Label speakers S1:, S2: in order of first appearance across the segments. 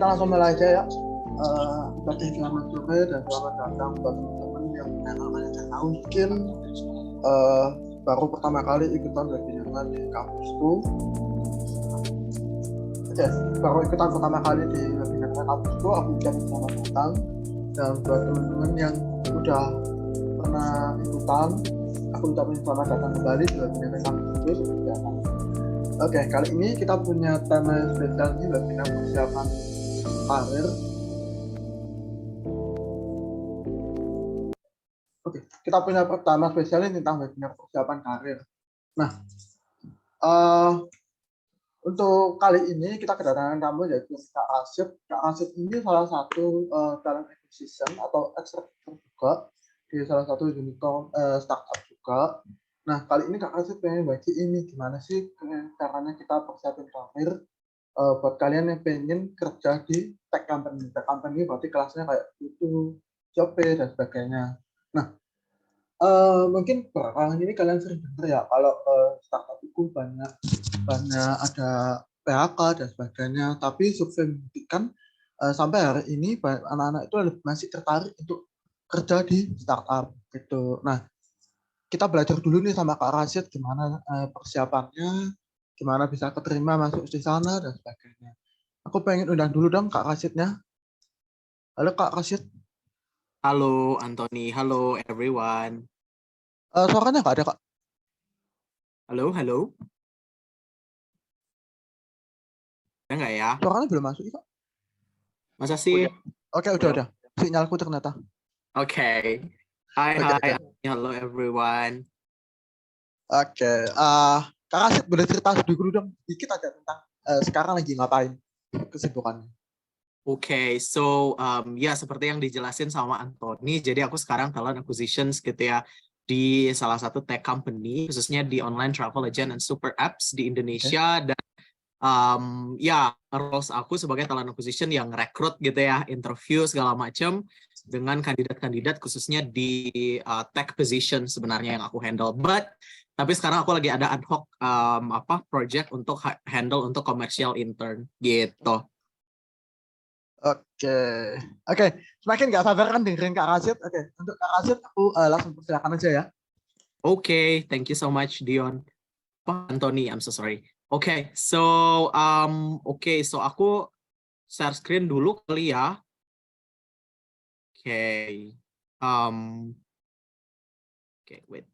S1: langsung mulai aja ya. Selamat sore dan selamat datang buat teman-teman yang namanya tahu mungkin baru pertama kali ikutan webinar di kampusku. Baru ikutan pertama kali di webinar kampusku, aku ucapin selamat datang. Dan buat teman-teman yang udah pernah ikutan, aku ucapin selamat datang kembali di webinar kampusku. Oke, kali ini kita punya tema spesial di webinar persiapan karir. Oke, kita punya tema spesial ini tentang webinar persiapan karir. Nah, untuk kali ini kita kedatangan tamu yaitu Kak Rashid. Kak Rashid ini salah satu talent acquisition atau executive juga di salah satu unicorn startup juga. Nah, kali ini Kak Rashid pengen bagi ini gimana sih caranya kita persiapin karir buat kalian yang pengen kerja di tech company. Tech company berarti kelasnya kayak itu, Shopee dan sebagainya. Nah, mungkin belakangan ini kalian sering dengar ya kalau startup itu banyak ada PHK dan sebagainya. Tapi survei membuktikan sampai hari ini anak-anak itu masih tertarik untuk kerja di startup gitu. Nah, kita belajar dulu nih sama Kak Rashid gimana persiapannya, gimana bisa keterima masuk di sana dan sebagainya. Aku pengen undang dulu dong Kak Rashidnya. Halo Kak Rashid.
S2: Halo Anthony, halo everyone.
S1: Suaranya nggak ada Kak.
S2: Halo. Ada nggak ya?
S1: Suaranya belum masuk Kak.
S2: Masa sih?
S1: Oke, udah. Sinyalku ternyata.
S2: Oke. Hai, halo everyone.
S1: Oke, Kak Rashid boleh cerita dulu dong dikit aja tentang sekarang lagi ngapain kesibukannya.
S2: Oke, so ya seperti yang dijelasin sama Anthony, jadi aku sekarang talent acquisitions gitu ya di salah satu tech company, khususnya di online travel agent and super apps di Indonesia. Dan ya roles aku sebagai talent acquisition yang rekrut gitu ya, interview segala macam dengan kandidat-kandidat khususnya di tech position sebenarnya yang aku handle. Tapi sekarang aku lagi ada ad hoc project untuk handle untuk commercial intern gitu.
S1: Oke. Semakin nggak sabar kan dengerin Kak Rashid. Oke, untuk Kak Rashid aku langsung persilakan aja ya.
S2: Oke, thank you so much Dion. Anthony, I'm so sorry. Oke, so aku share screen dulu kali ya. Wait.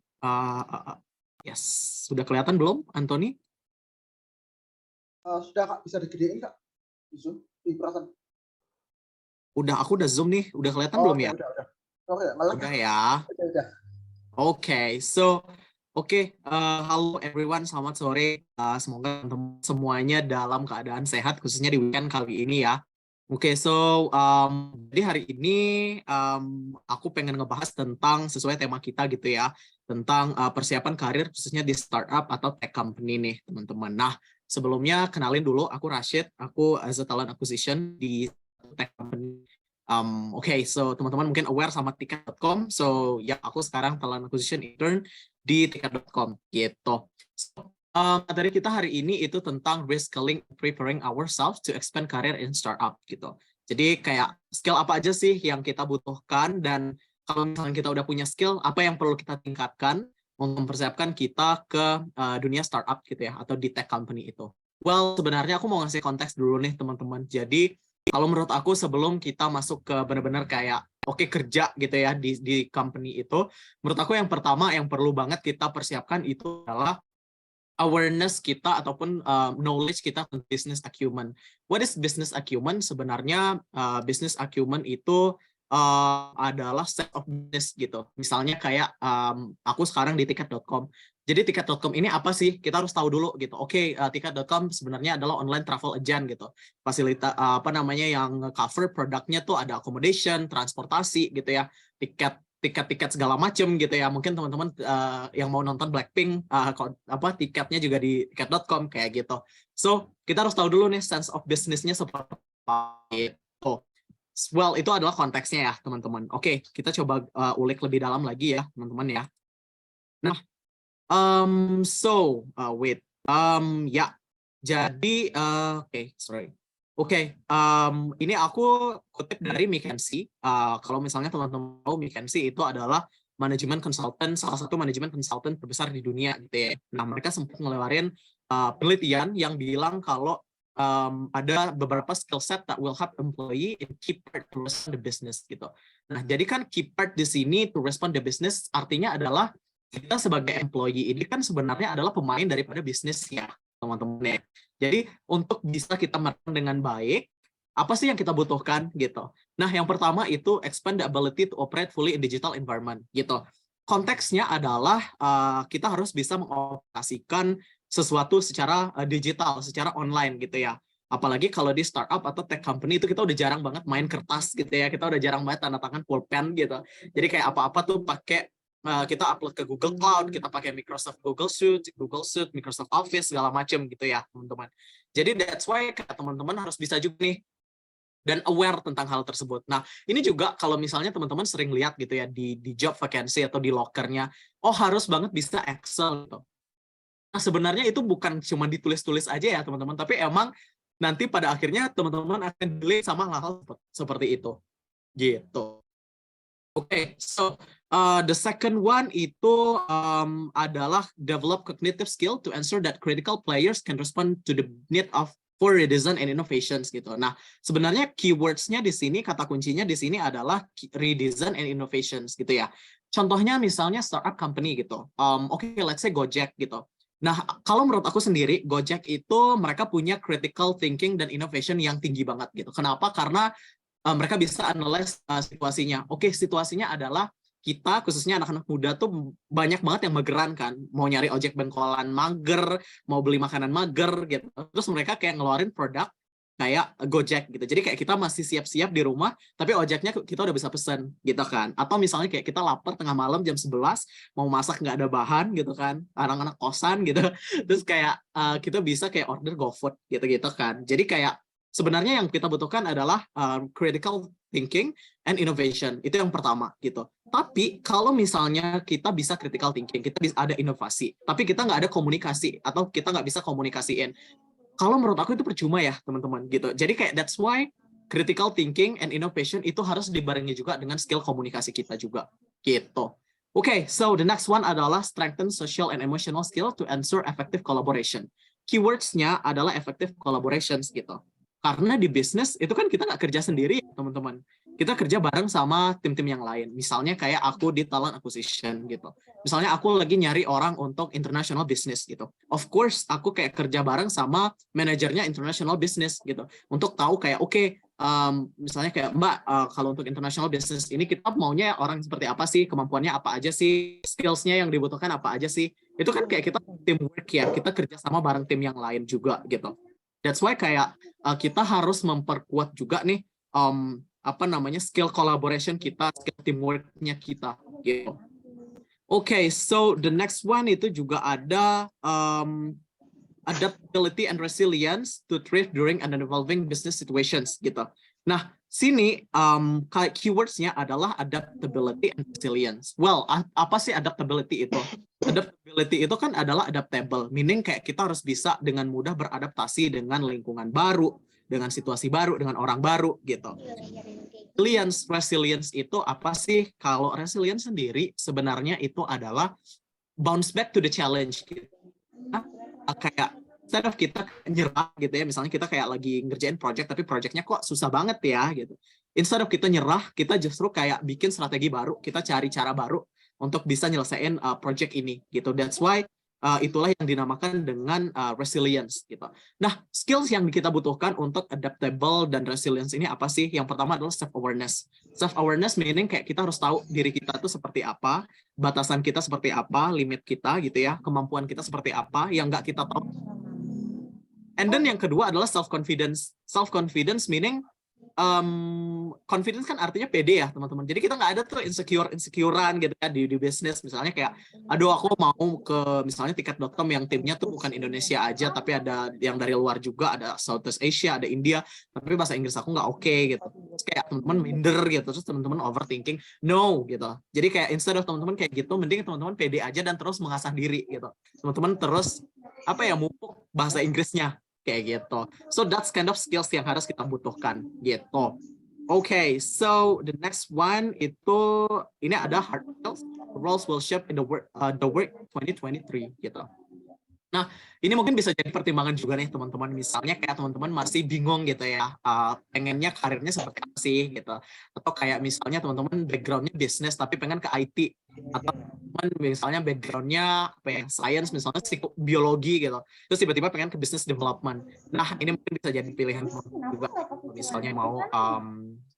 S2: Yes, sudah kelihatan belum, Anthony?
S1: Sudah Kak, bisa digedein Kak? Di Zoom, di perasaan.
S2: Aku udah zoom nih, udah kelihatan belum ya?
S1: Udah.
S2: Udah ya. Oke, halo everyone, selamat sore. Semoga teman-teman semuanya dalam keadaan sehat, khususnya di weekend kali ini ya. Oke, jadi hari ini aku pengen ngebahas tentang sesuai tema kita gitu ya, tentang persiapan karir khususnya di startup atau tech company nih teman-teman. Nah, sebelumnya kenalin dulu, aku Rashid, aku as a talent acquisition di tech company. So teman-teman mungkin aware sama tiket.com, so ya aku sekarang talent acquisition intern di tiket.com gitu. Materi kita hari ini itu tentang reskilling, preparing ourselves to expand career in startup gitu. Jadi kayak skill apa aja sih yang kita butuhkan, dan kalau misalnya kita udah punya skill, apa yang perlu kita tingkatkan untuk mempersiapkan kita ke dunia startup gitu ya, atau di tech company itu. Well, sebenarnya aku mau ngasih konteks dulu nih teman-teman. Jadi kalau menurut aku sebelum kita masuk ke benar-benar kayak kerja gitu ya di company itu, menurut aku yang pertama yang perlu banget kita persiapkan itu adalah awareness kita ataupun knowledge kita tentang business acumen. What is business acumen? Sebenarnya business acumen itu adalah set of business gitu. Misalnya kayak aku sekarang di tiket.com. Jadi tiket.com ini apa sih? Kita harus tahu dulu gitu. Tiket.com sebenarnya adalah online travel agent gitu. Fasilitas yang cover produknya tuh ada accommodation, transportasi gitu ya, tiket segala macam gitu ya. Mungkin teman-teman yang mau nonton Blackpink tiketnya juga di tiket.com kayak gitu. So, kita harus tahu dulu nih sense of business-nya seperti apa gitu. Well, itu adalah konteksnya ya, teman-teman. Oke, kita coba ulik lebih dalam lagi ya, teman-teman ya. Nah, wait. Ya. Jadi sorry. Oke, ini aku kutip dari McKinsey. Kalau misalnya teman-teman tahu, McKinsey itu adalah manajemen konsultan, salah satu manajemen konsultan terbesar di dunia gitu ya. Nah, mereka sempat ngeluarin penelitian yang bilang kalau ada beberapa skill set that will help employee in key part to respond the business gitu. Nah, jadi kan key part di sini to respond the business artinya adalah kita sebagai employee ini kan sebenarnya adalah pemain daripada bisnis ya, teman-teman ya. Jadi untuk bisa kita merekam dengan baik, apa sih yang kita butuhkan gitu. Nah, yang pertama itu expand the ability to operate fully in digital environment gitu. Konteksnya adalah kita harus bisa mengoperasikan sesuatu secara digital, secara online gitu ya. Apalagi kalau di startup atau tech company itu kita udah jarang banget main kertas gitu ya. Kita udah jarang banget tanda tangan pulpen gitu. Jadi kayak apa-apa tuh pakai kita upload ke Google Cloud, kita pakai Microsoft Google Suite, Microsoft Office, segala macam gitu ya, teman-teman. Jadi that's why teman-teman harus bisa juga nih dan aware tentang hal tersebut. Nah, ini juga kalau misalnya teman-teman sering lihat gitu ya di job vacancy atau di lockernya, oh harus banget bisa Excel gitu. Nah, sebenarnya itu bukan cuma ditulis-tulis aja ya, teman-teman, tapi emang nanti pada akhirnya teman-teman akan delay sama hal-hal seperti itu. Gitu. Okay, so the second one itu adalah develop cognitive skill to ensure that critical players can respond to the need of for redesign and innovations gitu. Nah, sebenarnya keywords-nya di sini, kata kuncinya di sini adalah redesign and innovations gitu ya. Contohnya misalnya startup company gitu. Oke, let's say Gojek gitu. Nah, kalau menurut aku sendiri, Gojek itu mereka punya critical thinking dan innovation yang tinggi banget gitu. Kenapa? Karena mereka bisa analyze situasinya. Oke, situasinya adalah kita, khususnya anak-anak muda tuh banyak banget yang mageran kan. Mau nyari ojek bengkolan mager, mau beli makanan mager gitu. Terus mereka kayak ngeluarin produk kayak Gojek gitu. Jadi kayak kita masih siap-siap di rumah, tapi ojeknya kita udah bisa pesen gitu kan. Atau misalnya kayak kita lapar tengah malam jam 11, mau masak nggak ada bahan gitu kan. Anak-anak kosan gitu. Terus kayak kita bisa kayak order GoFood gitu-gitu kan. Jadi kayak sebenarnya yang kita butuhkan adalah critical thinking and innovation. Itu yang pertama gitu. Tapi kalau misalnya kita bisa critical thinking, kita bisa ada inovasi, tapi kita nggak ada komunikasi atau kita nggak bisa komunikasiin. Kalau menurut aku itu percuma ya teman-teman gitu. Jadi kayak that's why critical thinking and innovation itu harus dibarengi juga dengan skill komunikasi kita juga gitu. Okay, so the next one adalah strengthen social and emotional skill to ensure effective collaboration. Keywords-nya adalah effective collaborations gitu. Karena di bisnis itu kan kita nggak kerja sendiri ya teman-teman. Kita kerja bareng sama tim-tim yang lain. Misalnya kayak aku di talent acquisition gitu. Misalnya aku lagi nyari orang untuk international business gitu. Of course aku kayak kerja bareng sama manajernya international business gitu. Untuk tahu kayak oke, misalnya kayak Mbak, kalau untuk international business ini kita maunya orang seperti apa sih, kemampuannya apa aja sih, skills-nya yang dibutuhkan apa aja sih. Itu kan kayak kita teamwork ya, kita kerja sama bareng tim yang lain juga gitu. That's why kayak kita harus memperkuat juga nih apa namanya skill collaboration kita, skill teamwork-nya kita gitu. Okay, so the next one itu juga ada adaptability and resilience to thrive during an evolving business situations gitu. Nah, sini keywords-nya adalah adaptability and resilience. Well, apa sih adaptability itu? Adaptability itu kan adalah adaptable, meaning kayak kita harus bisa dengan mudah beradaptasi dengan lingkungan baru, dengan situasi baru, dengan orang baru gitu. Resilience itu apa sih? Kalau resilience sendiri sebenarnya itu adalah bounce back to the challenge gitu. Kayak instead of kita nyerah gitu ya, misalnya kita kayak lagi ngerjain project tapi projectnya kok susah banget ya gitu. Instead of kita nyerah, kita justru kayak bikin strategi baru, kita cari cara baru untuk bisa nyelesain project ini gitu. That's why itulah yang dinamakan dengan resilience gitu. Nah, skills yang kita butuhkan untuk adaptable dan resilience ini apa sih? Yang pertama adalah self awareness. Self awareness meaning kayak kita harus tahu diri kita tuh seperti apa, batasan kita seperti apa, limit kita gitu ya, kemampuan kita seperti apa yang nggak kita tahu. And then yang kedua adalah self confidence. Self confidence meaning confidence kan artinya pede ya teman-teman. Jadi kita nggak ada tuh insecurean gitu ya di bisnis. Misalnya kayak, aduh aku mau ke misalnya tiket.com yang timnya tuh bukan Indonesia aja, tapi ada yang dari luar juga, ada Southeast Asia, ada India, tapi bahasa Inggris aku nggak oke gitu. Terus kayak teman-teman minder gitu, terus teman-teman overthinking. No gitu. Jadi kayak instead of teman-teman kayak gitu, mending teman-teman pede aja dan terus mengasah diri gitu. Teman-teman terus apa ya, mupuk bahasa Inggrisnya kayak gitu. So that's kind of skills yang harus kita butuhkan gitu. Okay, so the next one itu ini ada hard skills. Roles will shape in the work 2023 gitu. Nah, ini mungkin bisa jadi pertimbangan juga nih teman-teman. Misalnya kayak teman-teman masih bingung gitu ya, pengennya karirnya seperti apa sih gitu. Atau kayak misalnya teman-teman backgroundnya bisnis tapi pengen ke IT. Atau teman misalnya backgroundnya apa ya, science misalnya biologi gitu. Terus tiba-tiba pengen ke business development. Nah, ini mungkin bisa jadi pilihan teman-teman juga. Misalnya mau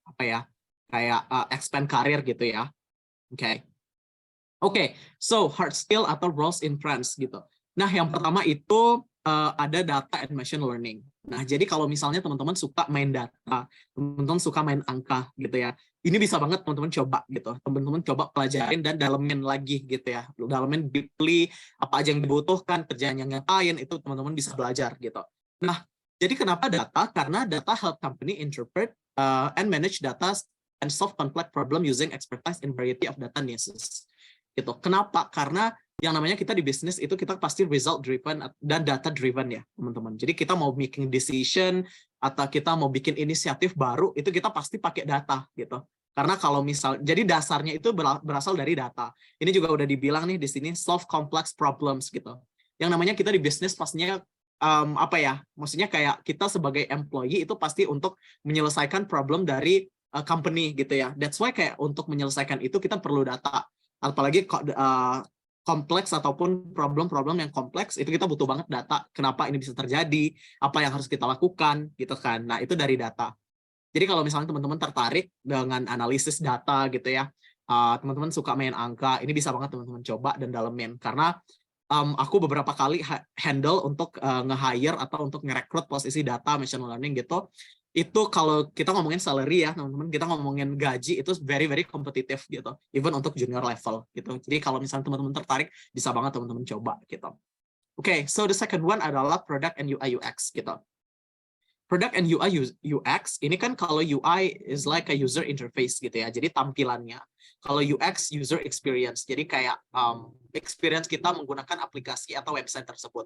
S2: apa ya, kayak expand karir gitu ya. Oke. Oke, so hard skill atau roles in France gitu. Nah, yang pertama itu ada data and machine learning. Nah, jadi kalau misalnya teman-teman suka main data, teman-teman suka main angka gitu ya, ini bisa banget teman-teman coba gitu. Teman-teman coba pelajarin dan dalemin lagi gitu ya. Dalemin deeply, apa aja yang dibutuhkan, kerjaan yang ngapain, itu teman-teman bisa belajar gitu. Nah, jadi kenapa data? Karena data help company interpret and manage data and solve complex problem using expertise in variety of data needs. Gitu. Kenapa? Karena yang namanya kita di bisnis itu kita pasti result driven dan data driven ya, teman-teman. Jadi kita mau making decision atau kita mau bikin inisiatif baru itu kita pasti pakai data gitu. Karena kalau misal jadi dasarnya itu berasal dari data. Ini juga udah dibilang nih di sini solve complex problems gitu. Yang namanya kita di bisnis pastinya apa ya? Maksudnya kayak kita sebagai employee itu pasti untuk menyelesaikan problem dari company gitu ya. That's why kayak untuk menyelesaikan itu kita perlu data. Apalagi kompleks ataupun problem-problem yang kompleks itu kita butuh banget data. Kenapa ini bisa terjadi? Apa yang harus kita lakukan gitu kan? Nah, itu dari data. Jadi kalau misalnya teman-teman tertarik dengan analisis data gitu ya, teman-teman suka main angka, ini bisa banget teman-teman coba dan dalemin. Karena aku beberapa kali handle untuk nge-hire atau untuk ngerekrut posisi data machine learning gitu. Itu kalau kita ngomongin salary ya teman-teman, kita ngomongin gaji itu very very kompetitif gitu, even untuk junior level gitu. Jadi kalau misalnya teman-teman tertarik, bisa banget teman-teman coba gitu. Okay, so the second one adalah product and UI UX gitu. Product and UI UX ini kan kalau UI is like a user interface gitu ya, jadi tampilannya. Kalau UX user experience, jadi kayak experience kita menggunakan aplikasi atau website tersebut.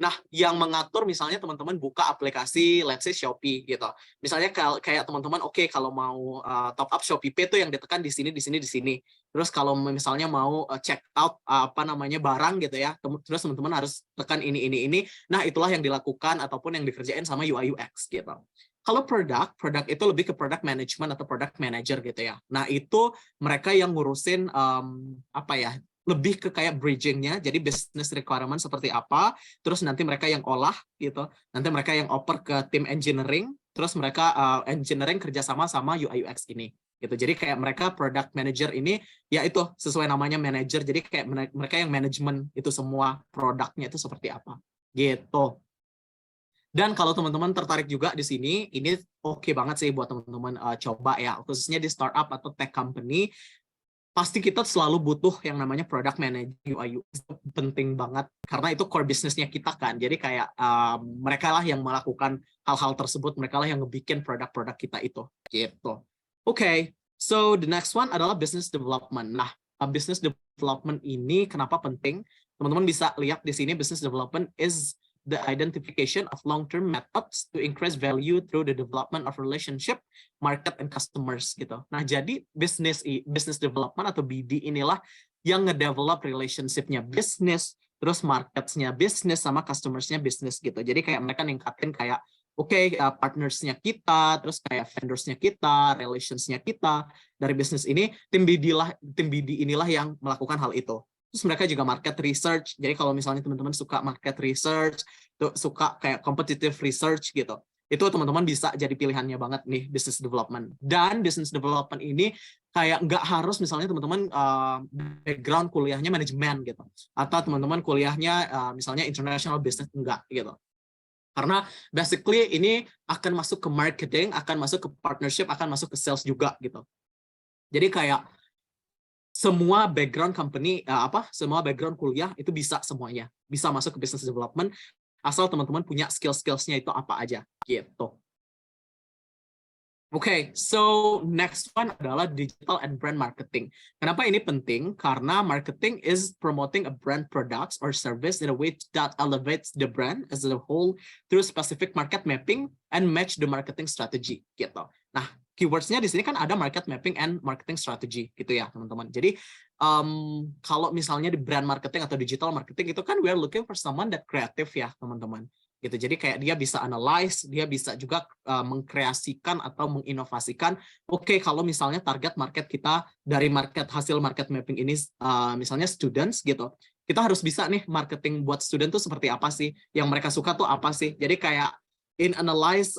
S2: Nah, yang mengatur misalnya teman-teman buka aplikasi, let's say Shopee gitu. Misalnya kayak teman-teman, oke, kalau mau top up Shopee Pay itu yang ditekan di sini, di sini, di sini. Terus kalau misalnya mau check out apa namanya barang gitu ya, terus teman-teman harus tekan ini. Nah, itulah yang dilakukan ataupun yang dikerjain sama UI UX gitu. Kalau produk itu lebih ke product management atau product manager gitu ya. Nah, itu mereka yang ngurusin apa ya? Lebih ke kayak bridging-nya, jadi business requirement seperti apa, terus nanti mereka yang olah gitu, nanti mereka yang oper ke tim engineering, terus mereka engineering kerjasama sama UI UX ini gitu. Jadi kayak mereka product manager ini ya itu sesuai namanya manager, jadi kayak mereka yang manajemen itu semua produknya itu seperti apa gitu. Dan kalau teman-teman tertarik juga di sini, ini oke banget sih buat teman-teman coba ya, khususnya di startup atau tech company, pasti kita selalu butuh yang namanya product manager UI UX, penting banget karena itu core bisnisnya kita kan. Jadi kayak mereka lah yang melakukan hal-hal tersebut, mereka lah yang ngebikin produk-produk kita itu gitu. Oke, so the next one adalah business development. Nah, business development ini kenapa penting? Teman-teman bisa lihat di sini business development is the identification of long-term methods to increase value through the development of relationship, market, and customers gitu. Nah, jadi business development atau BD inilah yang ngedevelop relationship-nya bisnis, terus markets-nya bisnis, sama customers-nya bisnis gitu. Jadi kayak mereka ningkatin kayak partners-nya kita, terus kayak vendors-nya kita, relations-nya kita dari bisnis ini, tim BD inilah yang melakukan hal itu. Terus mereka juga market research. Jadi kalau misalnya teman-teman suka market research, suka kayak competitive research gitu, itu teman-teman bisa jadi pilihannya banget nih business development. Dan business development ini kayak nggak harus misalnya teman-teman background kuliahnya manajemen gitu, atau teman-teman kuliahnya misalnya international business, enggak gitu. Karena basically ini akan masuk ke marketing, akan masuk ke partnership, akan masuk ke sales juga gitu. Jadi kayak semua background company semua background kuliah itu bisa semuanya bisa masuk ke business development asal teman-teman punya skill-skillsnya itu apa aja gitu. Oke, so next one adalah digital and brand marketing. Kenapa ini penting? Karena marketing is promoting a brand products or service in a way that elevates the brand as a whole through specific market mapping and match the marketing strategy gitu. Nah, keywords-nya di sini kan ada market mapping and marketing strategy gitu ya, teman-teman. Jadi kalau misalnya di brand marketing atau digital marketing itu kan we are looking for someone that creative ya, teman-teman. Gitu. Jadi kayak dia bisa analyze, dia bisa juga mengkreasikan atau menginovasikan. Oke, kalau misalnya target market kita dari hasil market mapping ini misalnya students gitu, kita harus bisa nih marketing buat student tuh seperti apa sih, yang mereka suka tuh apa sih. Jadi kayak in analyze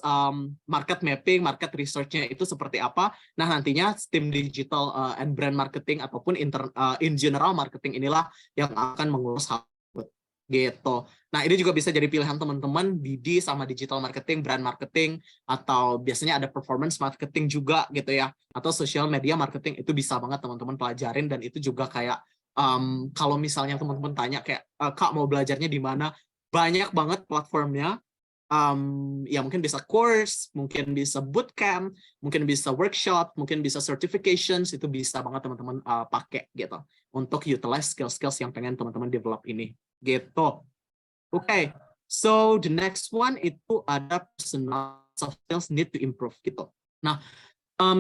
S2: market mapping, market research-nya itu seperti apa. Nah, nantinya tim digital and brand marketing ataupun in general marketing inilah yang akan mengurus hal gitu. Nah, ini juga bisa jadi pilihan teman-teman BD sama digital marketing, brand marketing, atau biasanya ada performance marketing juga gitu ya, atau social media marketing. Itu bisa banget teman-teman pelajarin, dan itu juga kayak kalau misalnya teman-teman tanya kayak Kak mau belajarnya di mana, banyak banget platformnya. Ya mungkin bisa course, mungkin bisa bootcamp, mungkin bisa workshop, mungkin bisa certifications, itu bisa banget teman-teman pakai gitu untuk utilize skill-skills yang pengen teman-teman develop ini gitu. Oke, so the next one itu ada personal soft skills need to improve gitu. Nah,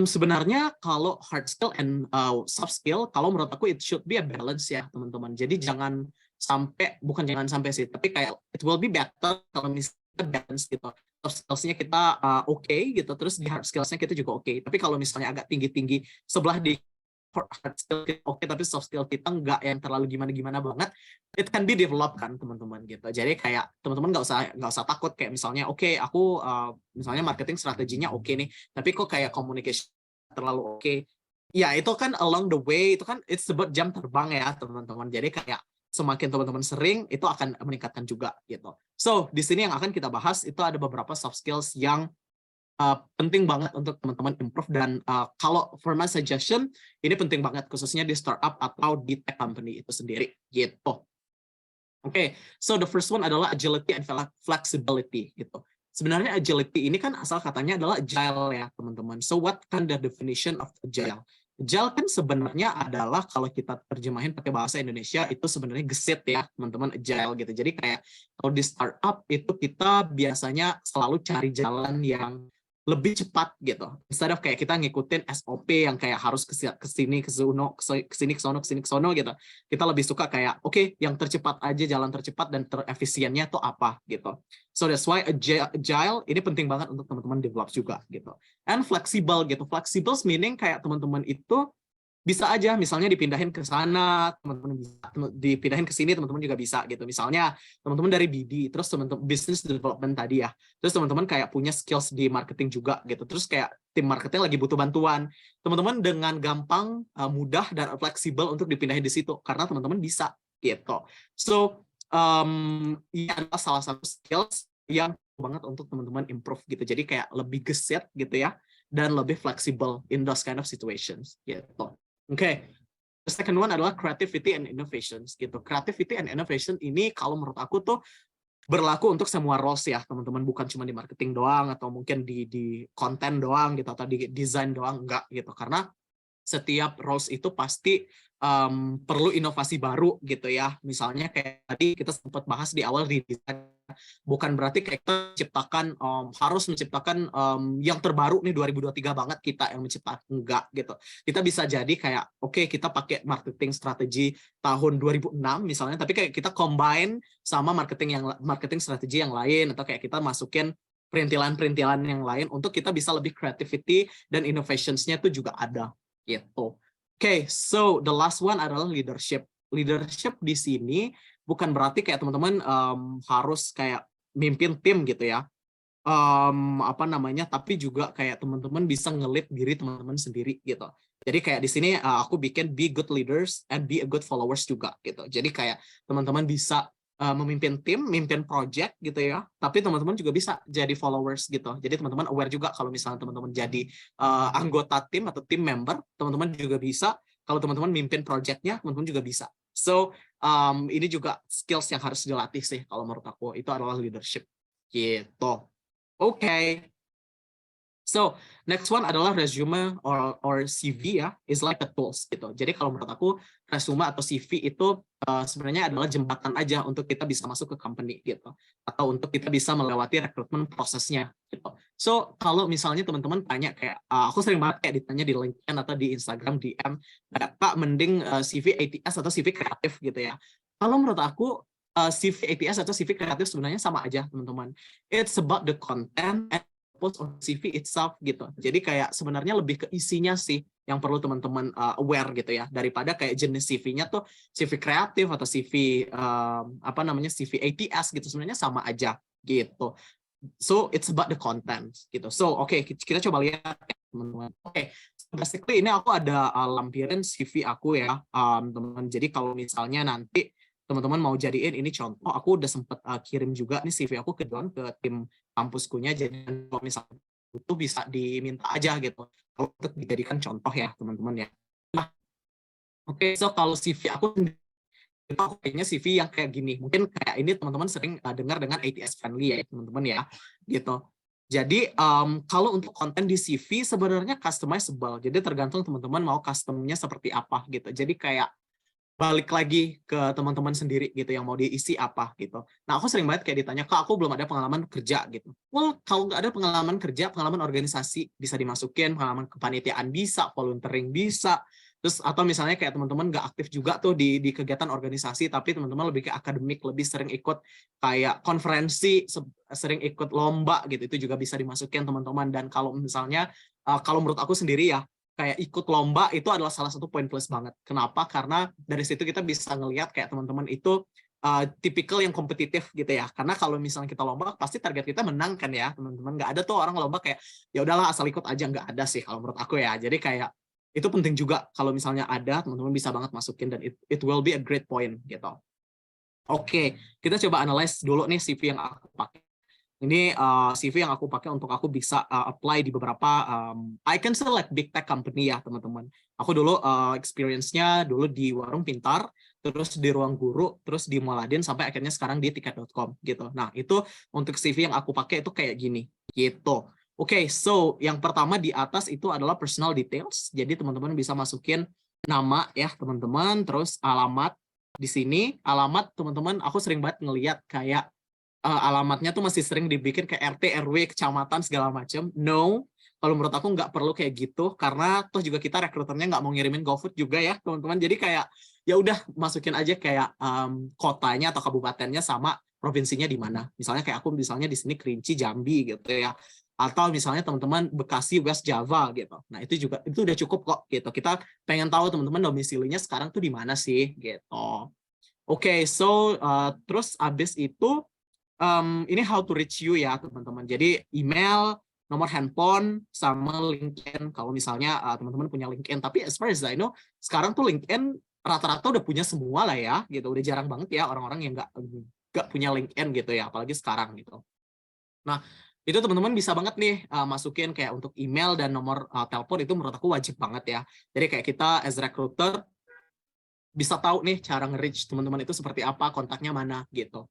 S2: sebenarnya kalau hard skill and soft skill, kalau menurut aku it should be a balance ya teman-teman. Jadi bukan jangan sampai sih, tapi kayak it will be better kalau misalnya balance gitu. Soft skills-nya kita oke gitu, terus di hard skills-nya kita juga oke. Tapi kalau misalnya agak tinggi-tinggi sebelah di hard skill kita oke, tapi soft skill kita nggak yang terlalu gimana-gimana banget, it can be developed kan teman-teman gitu. Jadi kayak teman-teman nggak usah takut kayak misalnya oke, aku misalnya marketing strateginya oke nih, tapi kok kayak communication terlalu oke. Ya itu kan along the way, itu kan it's about jam terbang ya teman-teman. Jadi kayak semakin teman-teman sering itu akan meningkatkan juga gitu. So di sini yang akan kita bahas itu ada beberapa soft skills yang penting banget untuk teman-teman improve, dan kalau for my suggestion ini penting banget khususnya di startup atau di tech company itu sendiri gitu. Oke, so the first one adalah agility and flexibility gitu. Sebenarnya agility ini kan asal katanya adalah agile ya teman-teman. So what kind of definition of agile? Agile kan sebenarnya adalah kalau kita terjemahin pakai bahasa Indonesia itu sebenarnya gesit ya teman-teman, agile gitu. Jadi kayak kalau di startup itu kita biasanya selalu cari jalan yang lebih cepat gitu. Instead of kayak kita ngikutin SOP yang kayak harus ke sini ke sono ke sono gitu. Kita lebih suka kayak oke, yang tercepat aja, jalan tercepat dan terefisiennya tuh apa gitu. So that's why agile ini penting banget untuk teman-teman develop juga gitu. And flexible gitu. Flexible meaning kayak teman-teman itu bisa aja misalnya dipindahin ke sana, teman-teman bisa dipindahin ke sini, teman-teman juga bisa gitu. Misalnya teman-teman dari BD, terus teman-teman business development tadi ya, terus teman-teman kayak punya skills di marketing juga gitu, terus kayak tim marketing lagi butuh bantuan, teman-teman dengan gampang, mudah dan fleksibel untuk dipindahin di situ karena teman-teman bisa gitu. So ini adalah salah satu skills yang banget untuk teman-teman improve gitu. Jadi kayak lebih gesit gitu ya, dan lebih fleksibel in those kind of situations gitu. Oke, the second one adalah creativity and innovations gitu. Creativity and innovation ini kalau menurut aku tuh berlaku untuk semua roles ya teman-teman, bukan cuma di marketing doang atau mungkin di konten doang gitu atau di desain doang, enggak gitu. Karena setiap roles itu pasti perlu inovasi baru gitu ya. Misalnya kayak tadi kita sempat bahas di awal di desain, bukan berarti kayak kita harus menciptakan yang terbaru nih 2023 banget kita yang menciptakan, enggak gitu. Kita bisa jadi kayak oke, kita pakai marketing strategi tahun 2006 misalnya, tapi kayak kita combine sama marketing strategi yang lain, atau kayak kita masukin perintilan-perintilan yang lain untuk kita bisa lebih creativity dan innovations-nya itu juga ada gitu. Oke, so the last one adalah leadership. Leadership di sini bukan berarti kayak teman-teman harus kayak mimpin tim gitu ya. Tapi juga kayak teman-teman bisa nge-lead diri teman-teman sendiri gitu. Jadi kayak di sini aku bikin be good leaders and be a good followers juga gitu. Jadi kayak teman-teman bisa memimpin tim, memimpin project gitu ya. Tapi teman-teman juga bisa jadi followers gitu. Jadi teman-teman aware juga kalau misalnya teman-teman jadi anggota tim atau tim member, teman-teman juga bisa. Kalau teman-teman mimpin projectnya, teman-teman juga bisa. So ini juga skills yang harus dilatih sih kalau menurut aku, itu adalah leadership gitu. Okay. So next one adalah resume or CV ya, is like a tools gitu. Jadi kalau menurut aku resume atau CV itu sebenarnya adalah jembatan aja untuk kita bisa masuk ke company gitu, atau untuk kita bisa melewati rekrutmen prosesnya gitu. So kalau misalnya teman-teman tanya kayak, aku sering banget kayak ditanya di LinkedIn atau di Instagram DM, Kak mending CV ATS atau CV kreatif gitu ya. Kalau menurut aku CV ATS atau CV kreatif sebenarnya sama aja teman-teman. It's about the content and post on CV itself gitu. Jadi kayak sebenarnya lebih ke isinya sih yang perlu teman-teman aware gitu ya, daripada kayak jenis CV-nya tuh CV kreatif atau CV apa namanya CV ATS gitu, sebenarnya sama aja gitu. So it's about the content gitu. So oke, kita coba lihat teman-teman. Oke, basically ini aku ada lampirin CV aku ya teman-teman. Jadi kalau misalnya nanti teman-teman mau jadiin ini contoh, aku udah sempet kirim juga nih CV aku ke tim kampuskunya, jadi kalau misalnya itu bisa diminta aja gitu kalau untuk dijadikan contoh ya teman-teman ya. Nah, oke, so kalau CV aku itu aku kayaknya CV yang kayak gini, mungkin kayak ini teman-teman sering dengar dengan ATS friendly ya teman-teman ya gitu. Jadi kalau untuk konten di CV sebenarnya customizable, jadi tergantung teman-teman mau customnya seperti apa gitu. Jadi kayak balik lagi ke teman-teman sendiri gitu yang mau diisi apa gitu. Nah aku sering banget kayak ditanya, Kak aku belum ada pengalaman kerja gitu. Well kalau nggak ada pengalaman kerja, pengalaman organisasi bisa dimasukin, pengalaman kepanitiaan bisa, volunteering bisa, terus atau misalnya kayak teman-teman nggak aktif juga tuh di kegiatan organisasi, tapi teman-teman lebih ke akademik, lebih sering ikut kayak konferensi, sering ikut lomba gitu, itu juga bisa dimasukin teman-teman. Dan kalau misalnya kalau menurut aku sendiri ya, kayak ikut lomba itu adalah salah satu poin plus banget. Kenapa? Karena dari situ kita bisa ngelihat kayak teman-teman itu tipikal yang kompetitif gitu ya. Karena kalau misalnya kita lomba pasti target kita menang kan ya teman-teman. Nggak ada tuh orang lomba kayak ya udahlah asal ikut aja, nggak ada sih kalau menurut aku ya. Jadi kayak itu penting juga kalau misalnya ada teman-teman bisa banget masukin dan it will be a great point gitu. Oke, kita coba analyze dulu nih CV yang aku pakai. Ini CV yang aku pakai untuk aku bisa apply di beberapa I can say like big tech company ya teman-teman. Aku dulu experience-nya dulu di Warung Pintar, terus di Ruang Guru, terus di Moladin, sampai akhirnya sekarang di tiket.com gitu. Nah itu untuk CV yang aku pakai itu kayak gini gitu. Oke, so yang pertama di atas itu adalah personal details. Jadi teman-teman bisa masukin nama ya teman-teman, terus alamat di sini. Alamat teman-teman aku sering banget ngeliat kayak alamatnya tuh masih sering dibikin kayak RT, RW, kecamatan segala macam. No, kalau menurut aku nggak perlu kayak gitu karena toh juga kita rekruternya nggak mau ngirimin GoFood juga ya teman-teman. Jadi kayak ya udah masukin aja kayak kotanya atau kabupatennya sama provinsinya di mana. Misalnya kayak aku misalnya di sini Kerinci, Jambi gitu ya. Atau misalnya teman-teman Bekasi, West Java gitu. Nah itu juga itu udah cukup kok gitu. Kita pengen tahu teman-teman domisilinya sekarang tuh di mana sih gitu. Oke, so terus abis itu ini how to reach you ya teman-teman. Jadi email, nomor handphone, sama LinkedIn. Kalau misalnya teman-teman punya LinkedIn, tapi as far as I know, sekarang tuh LinkedIn rata-rata udah punya semua lah ya, gitu. Udah jarang banget ya orang-orang yang nggak punya LinkedIn gitu ya, apalagi sekarang gitu. Nah itu teman-teman bisa banget nih masukin kayak untuk email dan nomor telepon, itu menurut aku wajib banget ya. Jadi kayak kita as recruiter bisa tahu nih cara nge-reach teman-teman itu seperti apa, kontaknya mana gitu.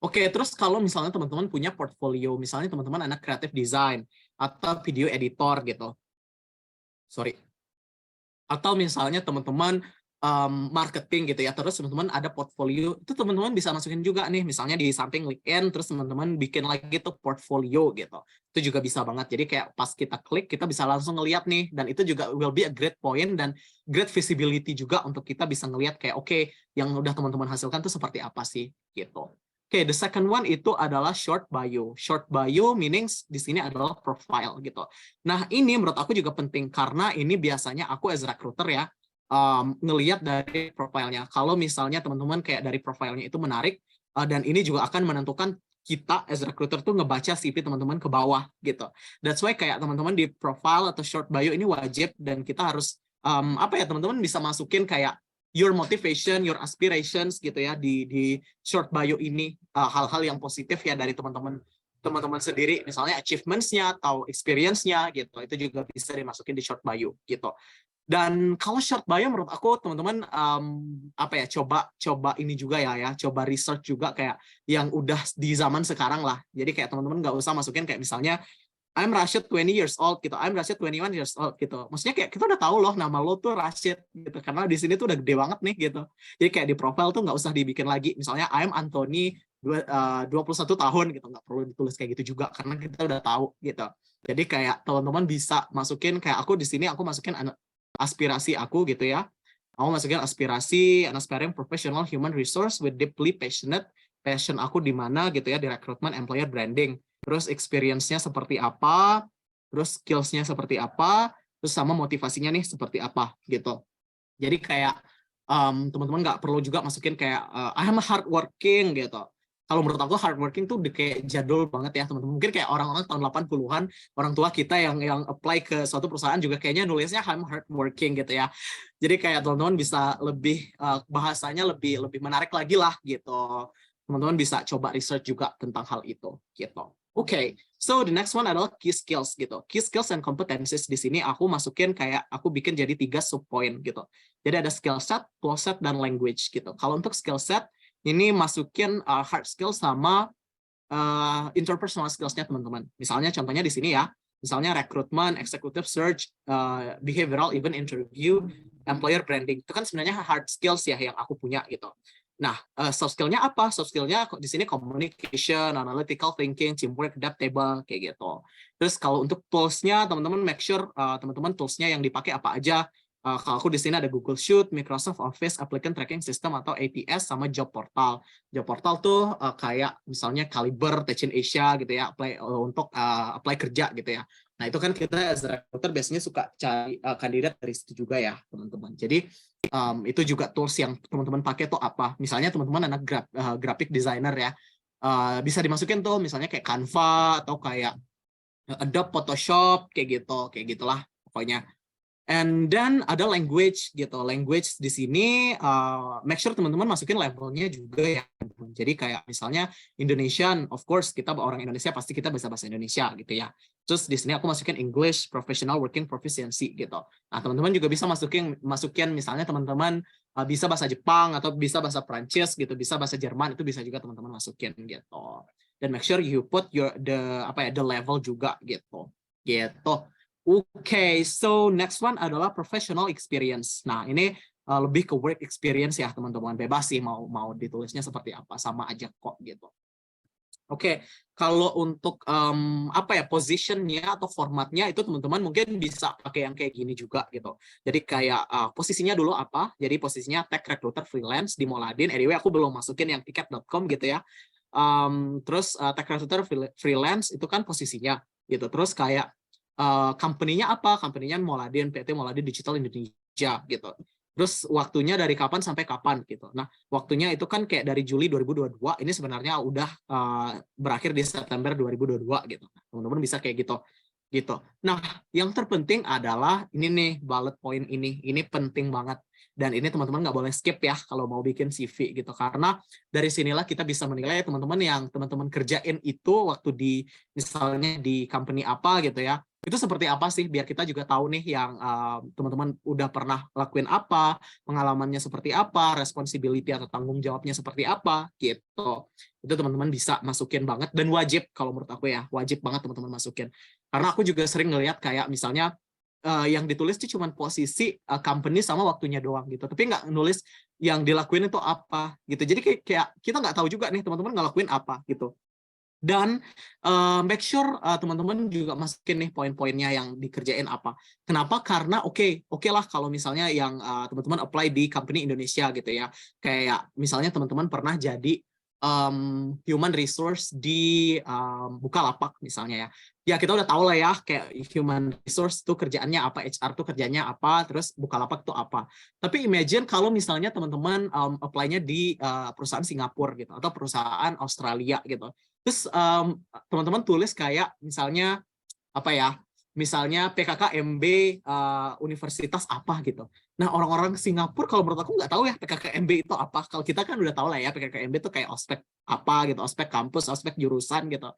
S2: Oke, terus kalau misalnya teman-teman punya portfolio, misalnya teman-teman anak kreatif design atau video editor gitu, sorry, atau misalnya teman-teman marketing gitu ya, terus teman-teman ada portfolio, itu teman-teman bisa masukin juga nih, misalnya di samping LinkedIn, terus teman-teman bikin lagi tuh portfolio gitu, itu juga bisa banget. Jadi kayak pas kita klik, kita bisa langsung ngeliat nih, dan itu juga will be a great point dan great visibility juga untuk kita bisa ngeliat kayak oke, yang udah teman-teman hasilkan tuh seperti apa sih gitu. Oke, the second one itu adalah short bio. Short bio meaning di sini adalah profile gitu. Nah, ini menurut aku juga penting karena ini biasanya aku as recruiter ya ngelihat dari profilnya. Kalau misalnya teman-teman kayak dari profilnya itu menarik dan ini juga akan menentukan kita as recruiter tuh ngebaca CV teman-teman ke bawah gitu. That's why kayak teman-teman di profile atau short bio ini wajib dan kita harus apa ya teman-teman bisa masukin kayak your motivation, your aspirations gitu ya di short bio ini hal-hal yang positif ya dari teman-teman sendiri, misalnya achievements-nya atau experience-nya gitu, itu juga bisa dimasukin di short bio gitu. Dan kalau short bio menurut aku teman-teman apa ya coba ini juga ya coba research juga kayak yang udah di zaman sekarang lah. Jadi kayak teman-teman nggak usah masukin kayak misalnya I'm Rashid 20 years old gitu, I'm Rashid 21 years old gitu. Maksudnya kayak kita udah tahu loh nama lo tuh Rashid gitu, karena di sini tuh udah gede banget nih gitu. Jadi kayak di profile tuh nggak usah dibikin lagi. Misalnya I'm Anthony 21 tahun gitu, nggak perlu ditulis kayak gitu juga karena kita udah tahu gitu. Jadi kayak teman-teman bisa masukin kayak aku di sini aku masukin aspirasi aku gitu ya. Aku masukin aspirasi, an aspiring professional human resource with deeply passionate, passion aku di mana gitu ya, di recruitment, employer branding. Terus experience-nya seperti apa, terus skills-nya seperti apa, terus sama motivasinya nih seperti apa gitu. Jadi kayak teman-teman nggak perlu juga masukin kayak I'm hardworking gitu. Kalau menurut aku hardworking tuh udah kayak jadul banget ya teman-teman. Mungkin kayak orang-orang tahun 80-an, orang tua kita yang apply ke suatu perusahaan juga kayaknya nulisnya I'm hardworking gitu ya. Jadi kayak teman-teman bisa lebih bahasanya lebih menarik lagi lah gitu. Teman-teman bisa coba research juga tentang hal itu gitu. Oke, so the next one adalah key skills gitu. Key skills and competencies di sini aku masukin kayak aku bikin jadi 3 subpoint gitu. Jadi ada skill set, tool set, dan language gitu. Kalau untuk skill set ini masukin hard skill sama interpersonal skills-nya teman-teman. Misalnya contohnya di sini ya, misalnya rekrutmen, executive search, behavioral even interview, employer branding. Itu kan sebenarnya hard skills ya yang aku punya gitu. Nah, soft skill-nya apa? Soft skill-nya di sini communication, analytical thinking, teamwork, adaptable, kayak gitu. Terus kalau untuk tools-nya, teman-teman make sure teman-teman tools-nya yang dipakai apa aja. Kalau aku di sini ada Google Sheet, Microsoft Office, Applicant Tracking System atau ATS, sama Job Portal. Job Portal tuh kayak misalnya Caliber, Tech in Asia gitu ya, untuk apply kerja gitu ya. Nah itu kan kita as a recruiter biasanya suka cari kandidat dari situ juga ya teman-teman. Jadi itu juga tools yang teman-teman pakai tuh apa? Misalnya teman-teman anak graphic designer ya, bisa dimasukin tuh misalnya kayak Canva atau kayak Adobe Photoshop kayak gitu, kayak gitulah pokoknya. And then ada language gitu. Language di sini make sure teman-teman masukin levelnya juga ya. Jadi kayak misalnya Indonesian, of course kita orang Indonesia pasti kita bisa bahasa Indonesia gitu ya. Terus di sini aku masukin English Professional Working Proficiency gitu. Nah, teman-teman juga bisa masukin misalnya teman-teman bisa bahasa Jepang atau bisa bahasa Prancis gitu, bisa bahasa Jerman, itu bisa juga teman-teman masukin gitu. Dan make sure you put the level juga gitu. Gitu. Oke, so next one adalah professional experience. Nah, ini lebih ke work experience ya, teman-teman. Bebas sih mau ditulisnya seperti apa, sama aja kok gitu. Oke, kalau untuk positionnya atau formatnya itu teman-teman mungkin bisa pakai yang kayak gini juga gitu. Jadi kayak posisinya dulu apa? Jadi posisinya tech recruiter freelance di Moladin. Anyway, aku belum masukin yang tiket.com gitu ya. Terus tech recruiter freelance itu kan posisinya gitu. Terus kayak company-nya apa? Company-nya Moladin, PT Moladin Digital Indonesia gitu. Terus waktunya dari kapan sampai kapan gitu. Nah, waktunya itu kan kayak dari Juli 2022, ini sebenarnya udah berakhir di September 2022 gitu. Teman-teman bisa kayak gitu. Gitu. Nah, yang terpenting adalah ini nih bullet point ini penting banget. Dan ini teman-teman nggak boleh skip ya kalau mau bikin CV gitu. Karena dari sinilah kita bisa menilai teman-teman yang teman-teman kerjain itu waktu di misalnya di company apa gitu ya, itu seperti apa sih, biar kita juga tahu nih yang teman-teman udah pernah lakuin apa, pengalamannya seperti apa, responsibility atau tanggung jawabnya seperti apa gitu. Itu teman-teman bisa masukin banget, dan wajib kalau menurut aku ya, wajib banget teman-teman masukin. Karena aku juga sering ngelihat kayak misalnya yang ditulis itu cuma posisi company sama waktunya doang gitu, tapi nggak nulis yang dilakuin itu apa gitu. Jadi kayak kita nggak tahu juga nih teman-teman ngelakuin apa gitu. Dan make sure teman-teman juga masukin nih poin-poinnya yang dikerjain apa. Kenapa? Karena oke lah kalau misalnya yang teman-teman apply di company Indonesia gitu ya. Kayak misalnya teman-teman pernah jadi human resource di Bukalapak misalnya ya. Ya kita udah tahu lah ya kayak human resource tuh kerjaannya apa, HR tuh kerjanya apa, terus Bukalapak tuh apa. Tapi imagine kalau misalnya teman-teman apply-nya di perusahaan Singapura gitu atau perusahaan Australia gitu. Terus teman-teman tulis kayak misalnya apa ya? Misalnya PKKMB universitas apa gitu. Nah, orang-orang Singapura kalau menurut aku nggak tahu ya PKKMB itu apa. Kalau kita kan udah tahu lah ya PKKMB itu kayak ospek apa gitu, ospek kampus, ospek jurusan gitu.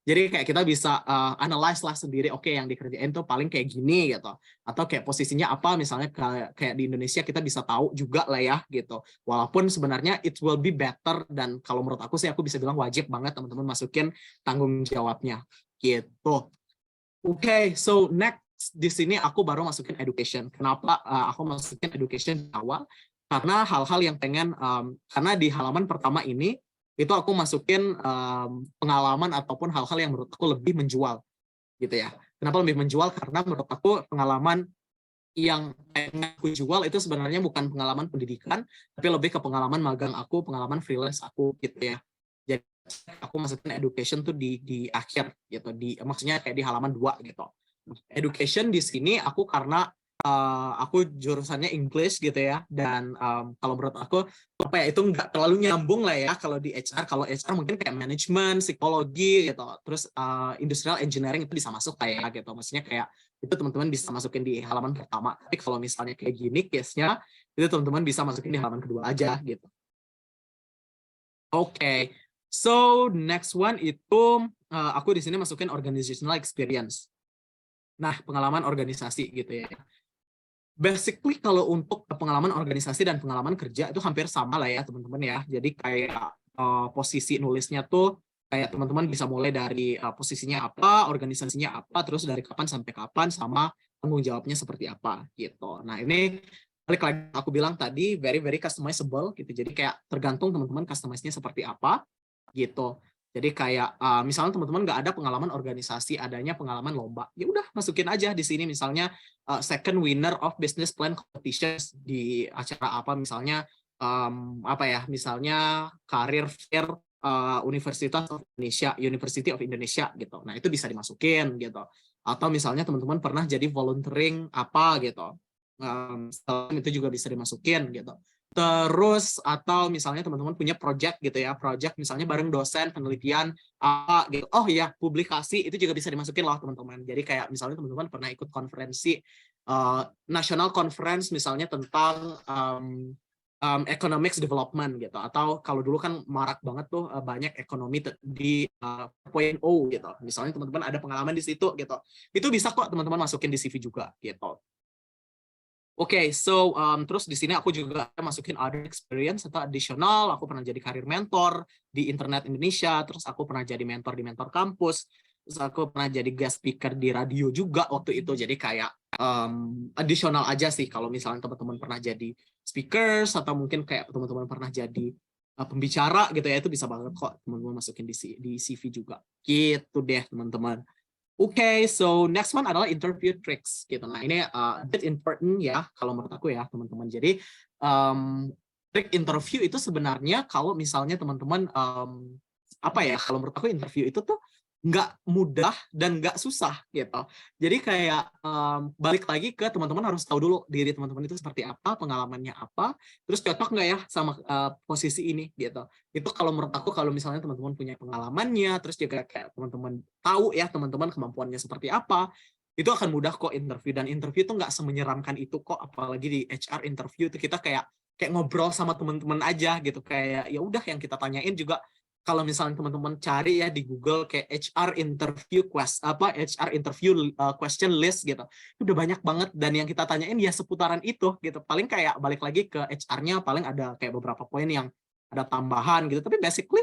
S2: Jadi kayak kita bisa analyze lah sendiri, oke yang dikerjain tuh paling kayak gini gitu. Atau kayak posisinya apa, misalnya kayak di Indonesia kita bisa tahu juga lah ya gitu. Walaupun sebenarnya it will be better, dan kalau menurut aku sih aku bisa bilang wajib banget teman-teman masukin tanggung jawabnya gitu. Oke, so next di sini aku baru masukin education. Kenapa aku masukin education di awal? Karena hal-hal yang pengen, karena di halaman pertama ini itu aku masukin pengalaman ataupun hal-hal yang menurut aku lebih menjual, gitu ya. Kenapa lebih menjual? Karena menurut aku pengalaman yang pengen aku jual itu sebenarnya bukan pengalaman pendidikan, tapi lebih ke pengalaman magang aku, pengalaman freelance aku, gitu ya. Jadi aku masukin education tuh di akhir gitu, maksudnya kayak di halaman 2 gitu. Education di sini aku karena aku jurusannya English gitu ya, dan kalau menurut aku apa ya, itu nggak terlalu nyambung lah ya kalau di HR. Kalau HR mungkin kayak manajemen, psikologi gitu, terus industrial engineering itu bisa masuk kayak gitu, maksudnya kayak itu teman-teman bisa masukin di halaman pertama. Tapi kalau misalnya kayak gini case-nya, itu teman-teman bisa masukin di halaman kedua aja gitu. Oke, so next one itu aku di sini masukin organizational experience. Nah, pengalaman organisasi gitu ya. Basically kalau untuk pengalaman organisasi dan pengalaman kerja itu hampir sama lah ya teman-teman ya. Jadi kayak posisi nulisnya tuh kayak teman-teman bisa mulai dari posisinya apa, organisasinya apa, terus dari kapan sampai kapan, sama tanggung jawabnya seperti apa gitu. Nah ini balik lagi aku bilang tadi very very customizable gitu. Jadi kayak tergantung teman-teman customize-nya seperti apa gitu. Jadi kayak misalnya teman-teman nggak ada pengalaman organisasi, adanya pengalaman lomba, ya udah masukin aja di sini misalnya second winner of business plan competitions di acara apa misalnya apa ya, misalnya career fair Universitas of Indonesia, University of Indonesia gitu. Nah itu bisa dimasukin gitu. Atau misalnya teman-teman pernah jadi volunteering apa gitu, itu juga bisa dimasukin gitu. Terus atau misalnya teman-teman punya project gitu ya, project misalnya bareng dosen penelitian apa gitu. Oh iya, publikasi itu juga bisa dimasukin loh teman-teman. Jadi kayak misalnya teman-teman pernah ikut konferensi national conference misalnya tentang economics development gitu, atau kalau dulu kan marak banget tuh banyak ekonomi di 4.0 gitu. Misalnya teman-teman ada pengalaman di situ gitu. Itu bisa kok teman-teman masukin di CV juga gitu. Oke, so terus di sini aku juga masukin other experience atau additional. Aku pernah jadi career mentor di Internet Indonesia, terus aku pernah jadi mentor di Mentor Kampus, terus aku pernah jadi guest speaker di radio juga waktu itu. Jadi kayak additional aja sih kalau misalnya teman-teman pernah jadi speakers atau mungkin kayak teman-teman pernah jadi pembicara gitu ya, itu bisa banget kok teman-teman masukin di CV juga. Gitu deh teman-teman. Oke, so next one adalah interview tricks gitu. Nah ini a bit important ya kalau menurut aku ya teman-teman. Jadi trik interview itu sebenarnya kalau misalnya teman-teman apa ya, kalau menurut aku interview itu tuh nggak mudah dan nggak susah gitu. Jadi kayak balik lagi ke teman-teman harus tahu dulu diri teman-teman itu seperti apa, pengalamannya apa, terus cocok nggak ya sama posisi ini gitu. Itu kalau menurut aku kalau misalnya teman-teman punya pengalamannya, terus juga kayak teman-teman tahu ya teman-teman kemampuannya seperti apa, itu akan mudah kok interview. Dan interview itu nggak semenyeramkan itu kok, apalagi di HR interview itu kita kayak ngobrol sama teman-teman aja gitu, kayak ya udah yang kita tanyain juga kalau misalnya teman-teman cari ya di Google kayak HR interview question list gitu, itu udah banyak banget, dan yang kita tanyain ya seputaran itu gitu. Paling kayak balik lagi ke HR-nya, paling ada kayak beberapa poin yang ada tambahan gitu, tapi basically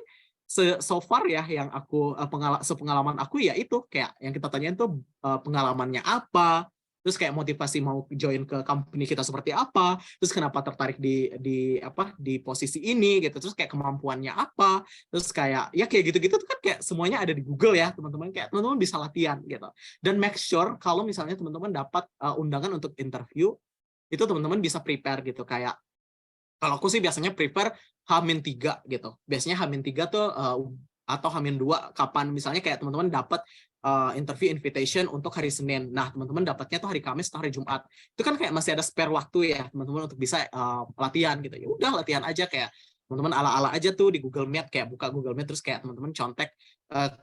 S2: so far ya yang aku sepengalaman aku ya itu kayak yang kita tanyain tuh pengalamannya apa, terus kayak motivasi mau join ke company kita seperti apa, terus kenapa tertarik di posisi ini gitu, terus kayak kemampuannya apa, terus kayak ya kayak gitu-gitu tuh kan kayak semuanya ada di Google ya teman-teman, kayak teman-teman bisa latihan gitu. Dan make sure kalau misalnya teman-teman dapat undangan untuk interview, itu teman-teman bisa prepare gitu. Kayak kalau aku sih biasanya prepare H-3 gitu. Biasanya H-3 tuh atau H-2 kapan misalnya kayak teman-teman dapat interview invitation untuk hari Senin. Nah, teman-teman dapatnya tuh hari Kamis atau hari Jumat. Itu kan kayak masih ada spare waktu ya, teman-teman untuk bisa latihan gitu. Ya udah latihan aja, kayak teman-teman ala-ala aja tuh di Google Meet, kayak buka Google Meet terus kayak teman-teman contek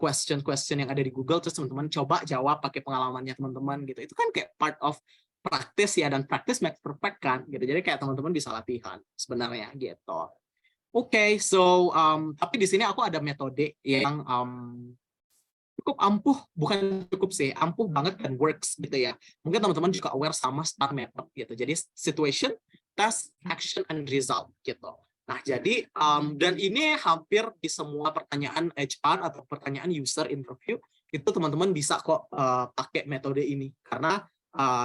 S2: question-question yang ada di Google, terus teman-teman coba jawab pakai pengalamannya teman-teman gitu. Itu kan kayak part of praktis ya, dan praktis makes perfect kan gitu. Jadi kayak teman-teman bisa latihan sebenarnya gitu. Oke, so tapi di sini aku ada metode yang cukup ampuh, bukan cukup sih, ampuh banget dan works gitu ya. Mungkin teman-teman juga aware sama STAR method gitu. Jadi situation, task, action, and result gitu. Nah, jadi dan ini hampir di semua pertanyaan HR atau pertanyaan user interview itu teman-teman bisa kok pakai metode ini karena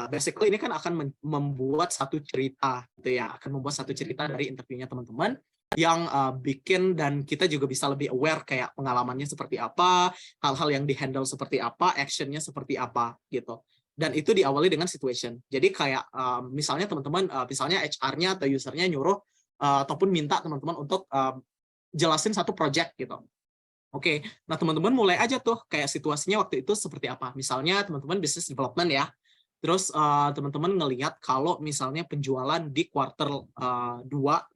S2: basically ini kan akan membuat satu cerita gitu ya, akan membuat satu cerita dari interviewnya teman-teman yang bikin dan kita juga bisa lebih aware kayak pengalamannya seperti apa, hal-hal yang dihandle seperti apa, actionnya seperti apa gitu. Dan itu diawali dengan situation. Jadi kayak misalnya teman-teman, misalnya HR-nya atau user-nya nyuruh ataupun minta teman-teman untuk jelasin satu project gitu. Oke, nah teman-teman mulai aja tuh kayak situasinya waktu itu seperti apa. Misalnya teman-teman business development ya, terus teman-teman ngelihat kalau misalnya penjualan di kuartal 2,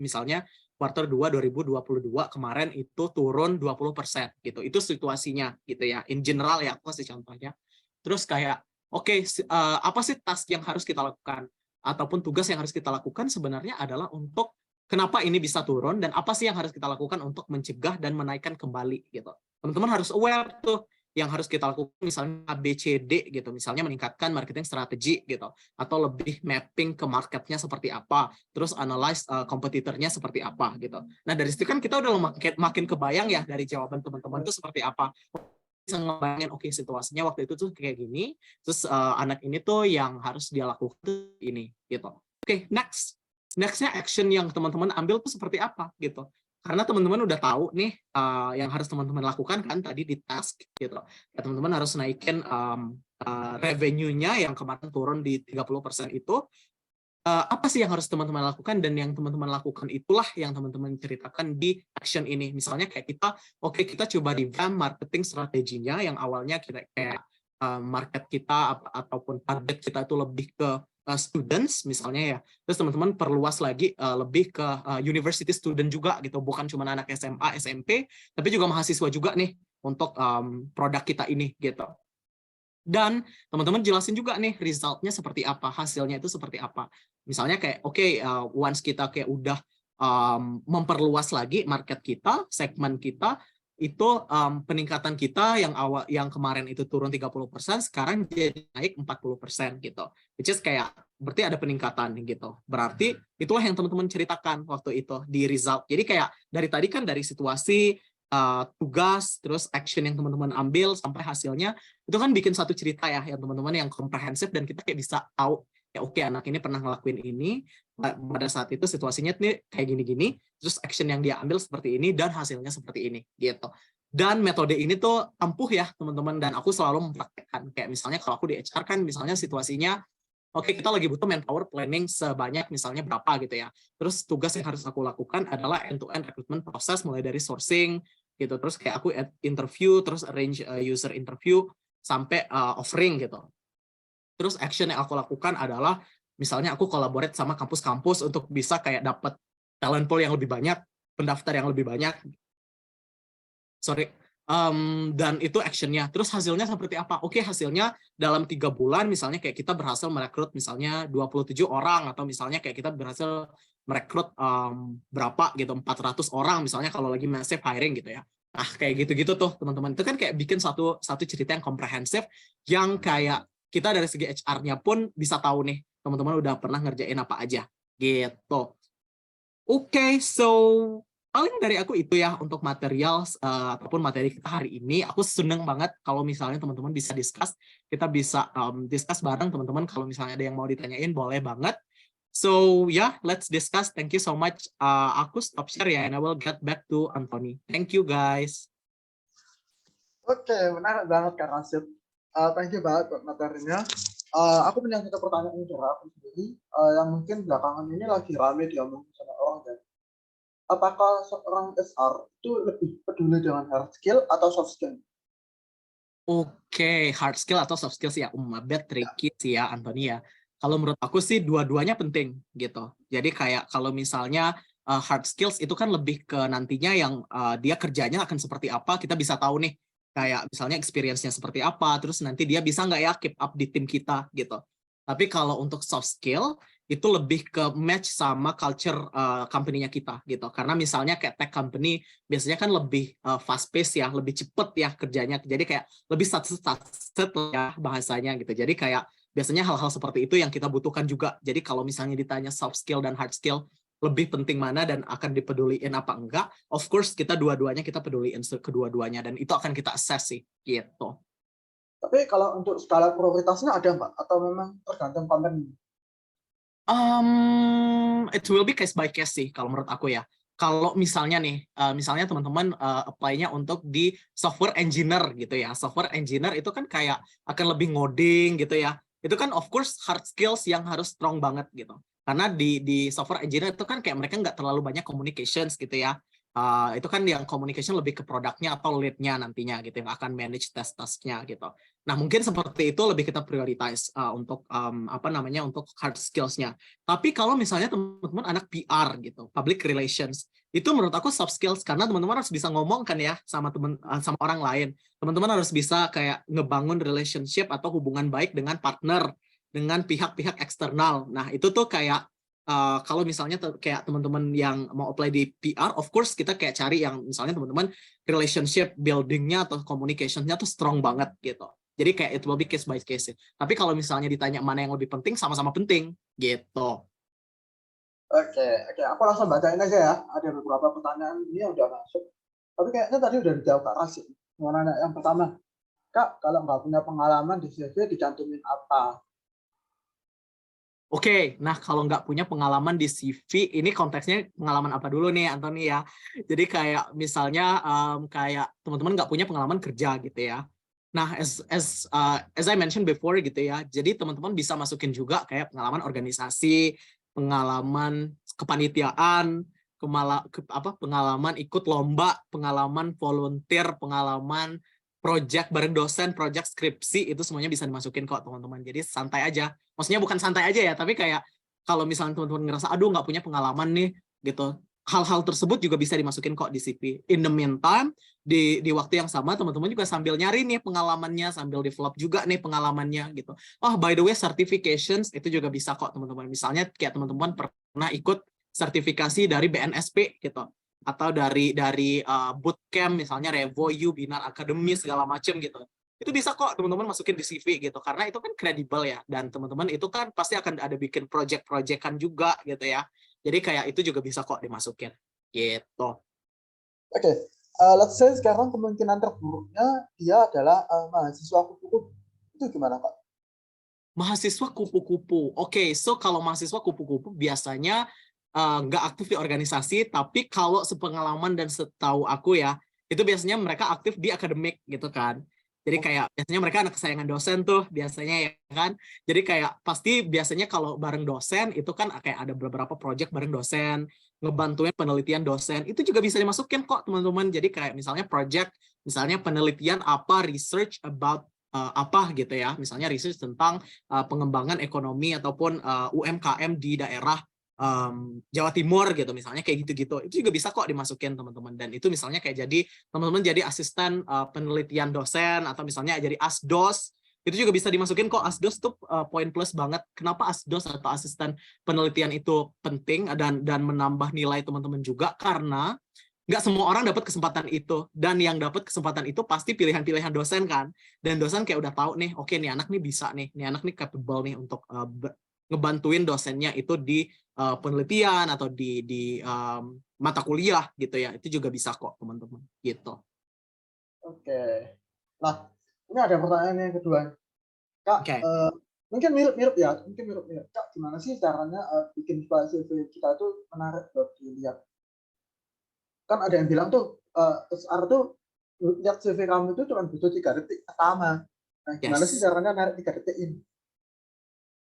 S2: misalnya kuartal 2 2022 kemarin itu turun 20% gitu. Itu situasinya gitu ya. In general ya, aku kasih contohnya. Terus kayak, oke, apa sih task yang harus kita lakukan? Ataupun tugas yang harus kita lakukan sebenarnya adalah untuk kenapa ini bisa turun dan apa sih yang harus kita lakukan untuk mencegah dan menaikkan kembali gitu. Teman-teman harus aware tuh yang harus kita lakukan misalnya ABCD gitu, misalnya meningkatkan marketing strategi gitu, atau lebih mapping ke marketnya seperti apa, terus analyze kompetitornya seperti apa gitu. Nah dari situ kan kita udah makin kebayang ya dari jawaban teman-teman itu seperti apa. Bisa ngebayangin oke situasinya waktu itu tuh kayak gini, terus anak ini tuh yang harus dia lakukan tuh ini gitu. Oke, nextnya action yang teman-teman ambil tuh seperti apa gitu. Karena teman-teman udah tahu nih yang harus teman-teman lakukan kan tadi di task gitu. Ya, teman-teman harus naikin revenue-nya yang kemarin turun di 30% itu. Apa sih yang harus teman-teman lakukan dan yang teman-teman lakukan itulah yang teman-teman ceritakan di action ini. Misalnya kayak kita coba revamp marketing strateginya yang awalnya kita kayak market kita ataupun target kita itu lebih ke students misalnya ya. Terus teman-teman perluas lagi lebih ke university student juga gitu, bukan cuma anak SMA, SMP, tapi juga mahasiswa juga nih untuk produk kita ini gitu. Dan teman-teman jelasin juga nih resultnya seperti apa, hasilnya itu seperti apa. Misalnya kayak once kita kayak udah memperluas lagi market kita, segmen kita, itu peningkatan kita yang kemarin itu turun 30%, sekarang jadi naik 40% gitu. Which is kayak berarti ada peningkatan gitu. Berarti itulah yang teman-teman ceritakan waktu itu di result. Jadi kayak dari tadi kan dari situasi, tugas, terus action yang teman-teman ambil sampai hasilnya itu kan bikin satu cerita ya yang teman-teman yang komprehensif dan kita kayak bisa tahu ya oke anak ini pernah ngelakuin ini pada saat itu situasinya nih kayak gini-gini, terus action yang dia ambil seperti ini dan hasilnya seperti ini gitu. Dan metode ini tuh ampuh ya teman-teman dan aku selalu mempraktekkan kayak misalnya kalau aku di HR kan misalnya situasinya oke, kita lagi butuh manpower planning sebanyak misalnya berapa gitu ya. Terus tugas yang harus aku lakukan adalah end-to-end recruitment proses mulai dari sourcing gitu. Terus kayak aku interview, terus arrange user interview sampai offering gitu. Terus action yang aku lakukan adalah misalnya aku collaborate sama kampus-kampus untuk bisa kayak dapat talent pool yang lebih banyak, pendaftar yang lebih banyak. Sorry. Dan itu actionnya. Terus hasilnya seperti apa? Oke, hasilnya dalam 3 bulan misalnya kayak kita berhasil merekrut misalnya 27 orang atau misalnya kayak kita berhasil merekrut berapa gitu 400 orang misalnya kalau lagi massive hiring gitu ya. Nah, kayak gitu-gitu tuh teman-teman. Itu kan kayak bikin satu cerita yang komprehensif yang kayak kita dari segi HR-nya pun bisa tahu nih teman-teman udah pernah ngerjain apa aja gitu. Oke, so paling dari aku itu ya untuk material ataupun materi kita hari ini. Aku seneng banget kalau misalnya teman-teman bisa discuss, kita bisa discuss bareng teman-teman. Kalau misalnya ada yang mau ditanyain, boleh banget. So yeah, let's discuss. Thank you so much. Aku stop share ya, and I will get back to Anthony. Thank you guys.
S1: Oke, menarik banget Kak Rashid. Thank you banget buat materinya. Aku punya satu pertanyaan dari aku sendiri yang mungkin belakangan ini lagi rame diomongin sama orang dan apakah seorang SR itu lebih peduli dengan hard skill atau soft skill?
S2: Oke, hard skill atau soft skills ya, bet tricky sih ya, Anthony ya. Kalau menurut aku sih dua-duanya penting gitu. Jadi kayak kalau misalnya hard skills itu kan lebih ke nantinya yang dia kerjanya akan seperti apa, kita bisa tahu nih. Kayak misalnya experience-nya seperti apa, terus nanti dia bisa nggak ya keep up di tim kita gitu. Tapi kalau untuk soft skill, itu lebih ke match sama culture company-nya kita gitu. Karena misalnya kayak tech company biasanya kan lebih fast pace ya, lebih cepet ya kerjanya. Jadi kayak lebih set ya bahasanya gitu. Jadi kayak biasanya hal-hal seperti itu yang kita butuhkan juga. Jadi kalau misalnya ditanya soft skill dan hard skill lebih penting mana dan akan dipeduliin apa enggak, of course kita dua-duanya kita peduliin kedua-duanya dan itu akan kita assess sih gitu.
S1: Tapi kalau untuk skala prioritasnya ada nggak? Atau memang tergantung company?
S2: It will be case by case sih kalau menurut aku ya. Kalau misalnya nih, misalnya teman-teman apply-nya untuk di software engineer gitu ya. Software engineer itu kan kayak akan lebih ngoding gitu ya. Itu kan of course hard skills yang harus strong banget gitu. Karena di software engineer itu kan kayak mereka nggak terlalu banyak communications gitu ya. Itu kan yang communication lebih ke produknya atau lead-nya nantinya gitu yang akan manage task-tasknya gitu. Nah mungkin seperti itu lebih kita prioritize untuk apa namanya untuk hard skills-nya. Tapi kalau misalnya teman-teman anak PR gitu, public relations, itu menurut aku soft skills karena teman-teman harus bisa ngomong kan ya sama sama orang lain. Teman-teman harus bisa kayak ngebangun relationship atau hubungan baik dengan partner, dengan pihak-pihak eksternal. Nah, itu tuh kayak kalau misalnya kayak teman-teman yang mau apply di PR, of course kita kayak cari yang misalnya teman-teman relationship building-nya atau communication-nya tuh strong banget gitu. Jadi kayak it will be case by case. Tapi kalau misalnya ditanya mana yang lebih penting, sama-sama penting gitu.
S1: Oke, oke. Aku langsung bacain aja ya. Ada beberapa pertanyaan ini yang udah masuk. Tapi kayaknya tadi udah dijawab Kak Rasid. Yang pertama, Kak, kalau nggak punya pengalaman di CV dicantumin apa?
S2: Oke, nah kalau nggak punya pengalaman di CV, ini konteksnya pengalaman apa dulu nih, Anthony ya? Jadi kayak misalnya kayak teman-teman nggak punya pengalaman kerja gitu ya. Nah, as I mentioned before gitu ya, jadi teman-teman bisa masukin juga kayak pengalaman organisasi, pengalaman kepanitiaan, pengalaman ikut lomba, pengalaman volunteer, pengalaman project bareng dosen, project skripsi, itu semuanya bisa dimasukin kok teman-teman. Jadi santai aja. Maksudnya bukan santai aja ya, tapi kayak kalau misalnya teman-teman ngerasa, aduh nggak punya pengalaman nih, gitu. Hal-hal tersebut juga bisa dimasukin kok di CV. In the meantime, di waktu yang sama teman-teman juga sambil nyari nih pengalamannya, sambil develop juga nih pengalamannya gitu. Oh, by the way, certifications itu juga bisa kok teman-teman. Misalnya kayak teman-teman pernah ikut sertifikasi dari BNSP gitu atau dari bootcamp misalnya Revo, U, Binar Academy segala macam gitu. Itu bisa kok teman-teman masukin di CV gitu karena itu kan kredibel ya dan teman-teman itu kan pasti akan ada bikin project-projectan juga gitu ya. Jadi kayak itu juga bisa kok dimasukin gitu.
S1: Oke, let's say sekarang kemungkinan terburuknya dia adalah mahasiswa kupu-kupu. Itu gimana, Kak?
S2: Mahasiswa kupu-kupu. Oke, so kalau mahasiswa kupu-kupu biasanya nggak aktif di organisasi, tapi kalau sepengalaman dan setahu aku ya, itu biasanya mereka aktif di akademik gitu kan. Jadi kayak biasanya mereka anak kesayangan dosen tuh biasanya ya kan. Jadi kayak pasti biasanya kalau bareng dosen itu kan kayak ada beberapa project bareng dosen, ngebantuin penelitian dosen. Itu juga bisa dimasukin kok teman-teman. Jadi kayak misalnya project, misalnya penelitian apa, research about apa gitu ya. Misalnya research tentang pengembangan ekonomi ataupun UMKM di daerah Jawa Timur gitu misalnya kayak gitu-gitu itu juga bisa kok dimasukin teman-teman dan itu misalnya kayak jadi teman-teman jadi asisten penelitian dosen atau misalnya jadi asdos itu juga bisa dimasukin kok asdos tuh poin plus banget kenapa asdos atau asisten penelitian itu penting dan menambah nilai teman-teman juga karena nggak semua orang dapat kesempatan itu dan yang dapat kesempatan itu pasti pilihan-pilihan dosen kan dan dosen kayak udah tahu nih oke nih anak nih bisa nih anak nih capable nih untuk ngebantuin dosennya itu di penelitian atau di mata kuliah gitu ya itu juga bisa kok teman-teman gitu.
S1: Oke. Nah, ini ada pertanyaan yang kedua. Kak,
S2: Oke.
S1: mungkin mirip-mirip ya, mungkin mirip-mirip. Kak, gimana sih caranya bikin file CV kita itu menarik buat dilihat? Kan ada yang bilang tuh HR tuh lihat CV kamu itu cuma butuh 3 detik pertama. Nah, gimana sih
S2: Yes.
S1: caranya narik 3 detik ini?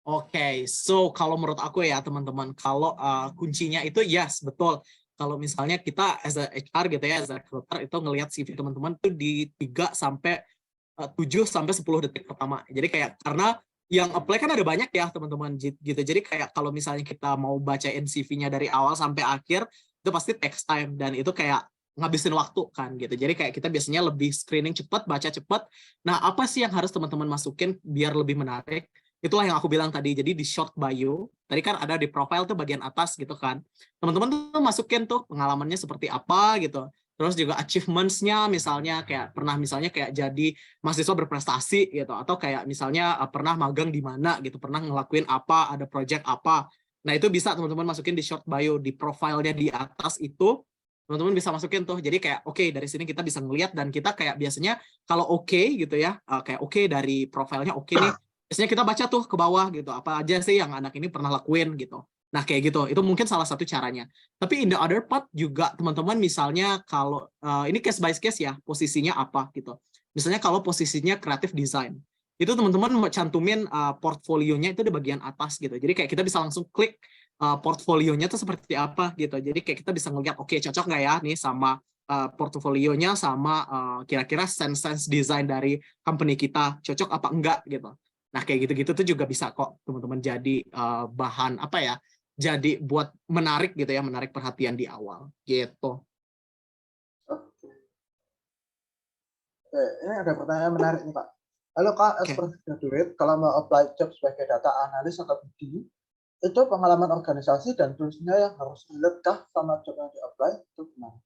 S2: Oke, so kalau menurut aku ya teman-teman, kalau kuncinya itu yes, betul. Kalau misalnya kita as a HR gitu ya, as a recruiter itu ngelihat CV teman-teman tuh di 3 sampai 7 sampai 10 detik pertama. Jadi kayak karena yang apply kan ada banyak ya teman-teman gitu. Jadi kayak kalau misalnya kita mau bacain CV-nya dari awal sampai akhir itu pasti takes time dan itu kayak ngabisin waktu kan gitu. Jadi kayak kita biasanya lebih screening cepat, baca cepat. Nah, apa sih yang harus teman-teman masukin biar lebih menarik? Itulah yang aku bilang tadi. Jadi di short bio, tadi kan ada di profile tuh bagian atas gitu kan. Teman-teman tuh masukin tuh pengalamannya seperti apa gitu. Terus juga achievements-nya misalnya kayak pernah misalnya kayak jadi mahasiswa berprestasi gitu atau kayak misalnya pernah magang di mana gitu, pernah ngelakuin apa, ada project apa. Nah, itu bisa teman-teman masukin di short bio di profile-nya di atas itu teman-teman bisa masukin tuh. Jadi kayak oke, dari sini kita bisa ngelihat dan kita kayak biasanya kalau oke gitu ya, kayak oke dari profilnya oke nih, biasanya kita baca tuh ke bawah gitu, apa aja sih yang anak ini pernah lakuin gitu. Nah kayak gitu, itu mungkin salah satu caranya. Tapi in the other part juga teman-teman misalnya kalau ini case by case ya, posisinya apa gitu. Misalnya kalau posisinya creative design, itu teman-teman mau cantumin portfolionya itu di bagian atas gitu. Jadi kayak kita bisa langsung klik portfolionya tuh seperti apa gitu. Jadi kayak kita bisa ngeliat oke, cocok nggak ya nih sama portfolionya sama kira-kira sense design dari company kita cocok apa enggak gitu. Nah kayak gitu-gitu tuh juga bisa kok teman-teman jadi bahan apa ya? Jadi buat menarik gitu ya, menarik perhatian di awal gitu.
S1: Oke. Oke, ini ada pertanyaan menarik nih Pak. Halo Kak, as
S2: Oke.
S1: graduate, kalau mau apply job sebagai data analis atau BD, itu pengalaman organisasi dan tulisnya yang harus relate kah sama job yang di-apply itu gimana?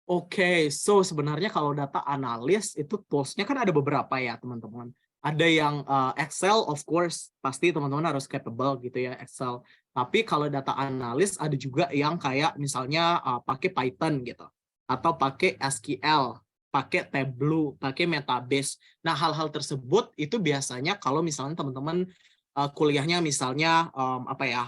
S2: Oke, so sebenarnya kalau data analis itu tools-nya kan ada beberapa ya teman-teman. Ada yang Excel, of course, pasti teman-teman harus capable gitu ya Excel. Tapi kalau data analis ada juga yang kayak misalnya pakai Python gitu, atau pakai SQL, pakai Tableau, pakai Metabase. Nah hal-hal tersebut itu biasanya kalau misalnya teman-teman kuliahnya misalnya apa ya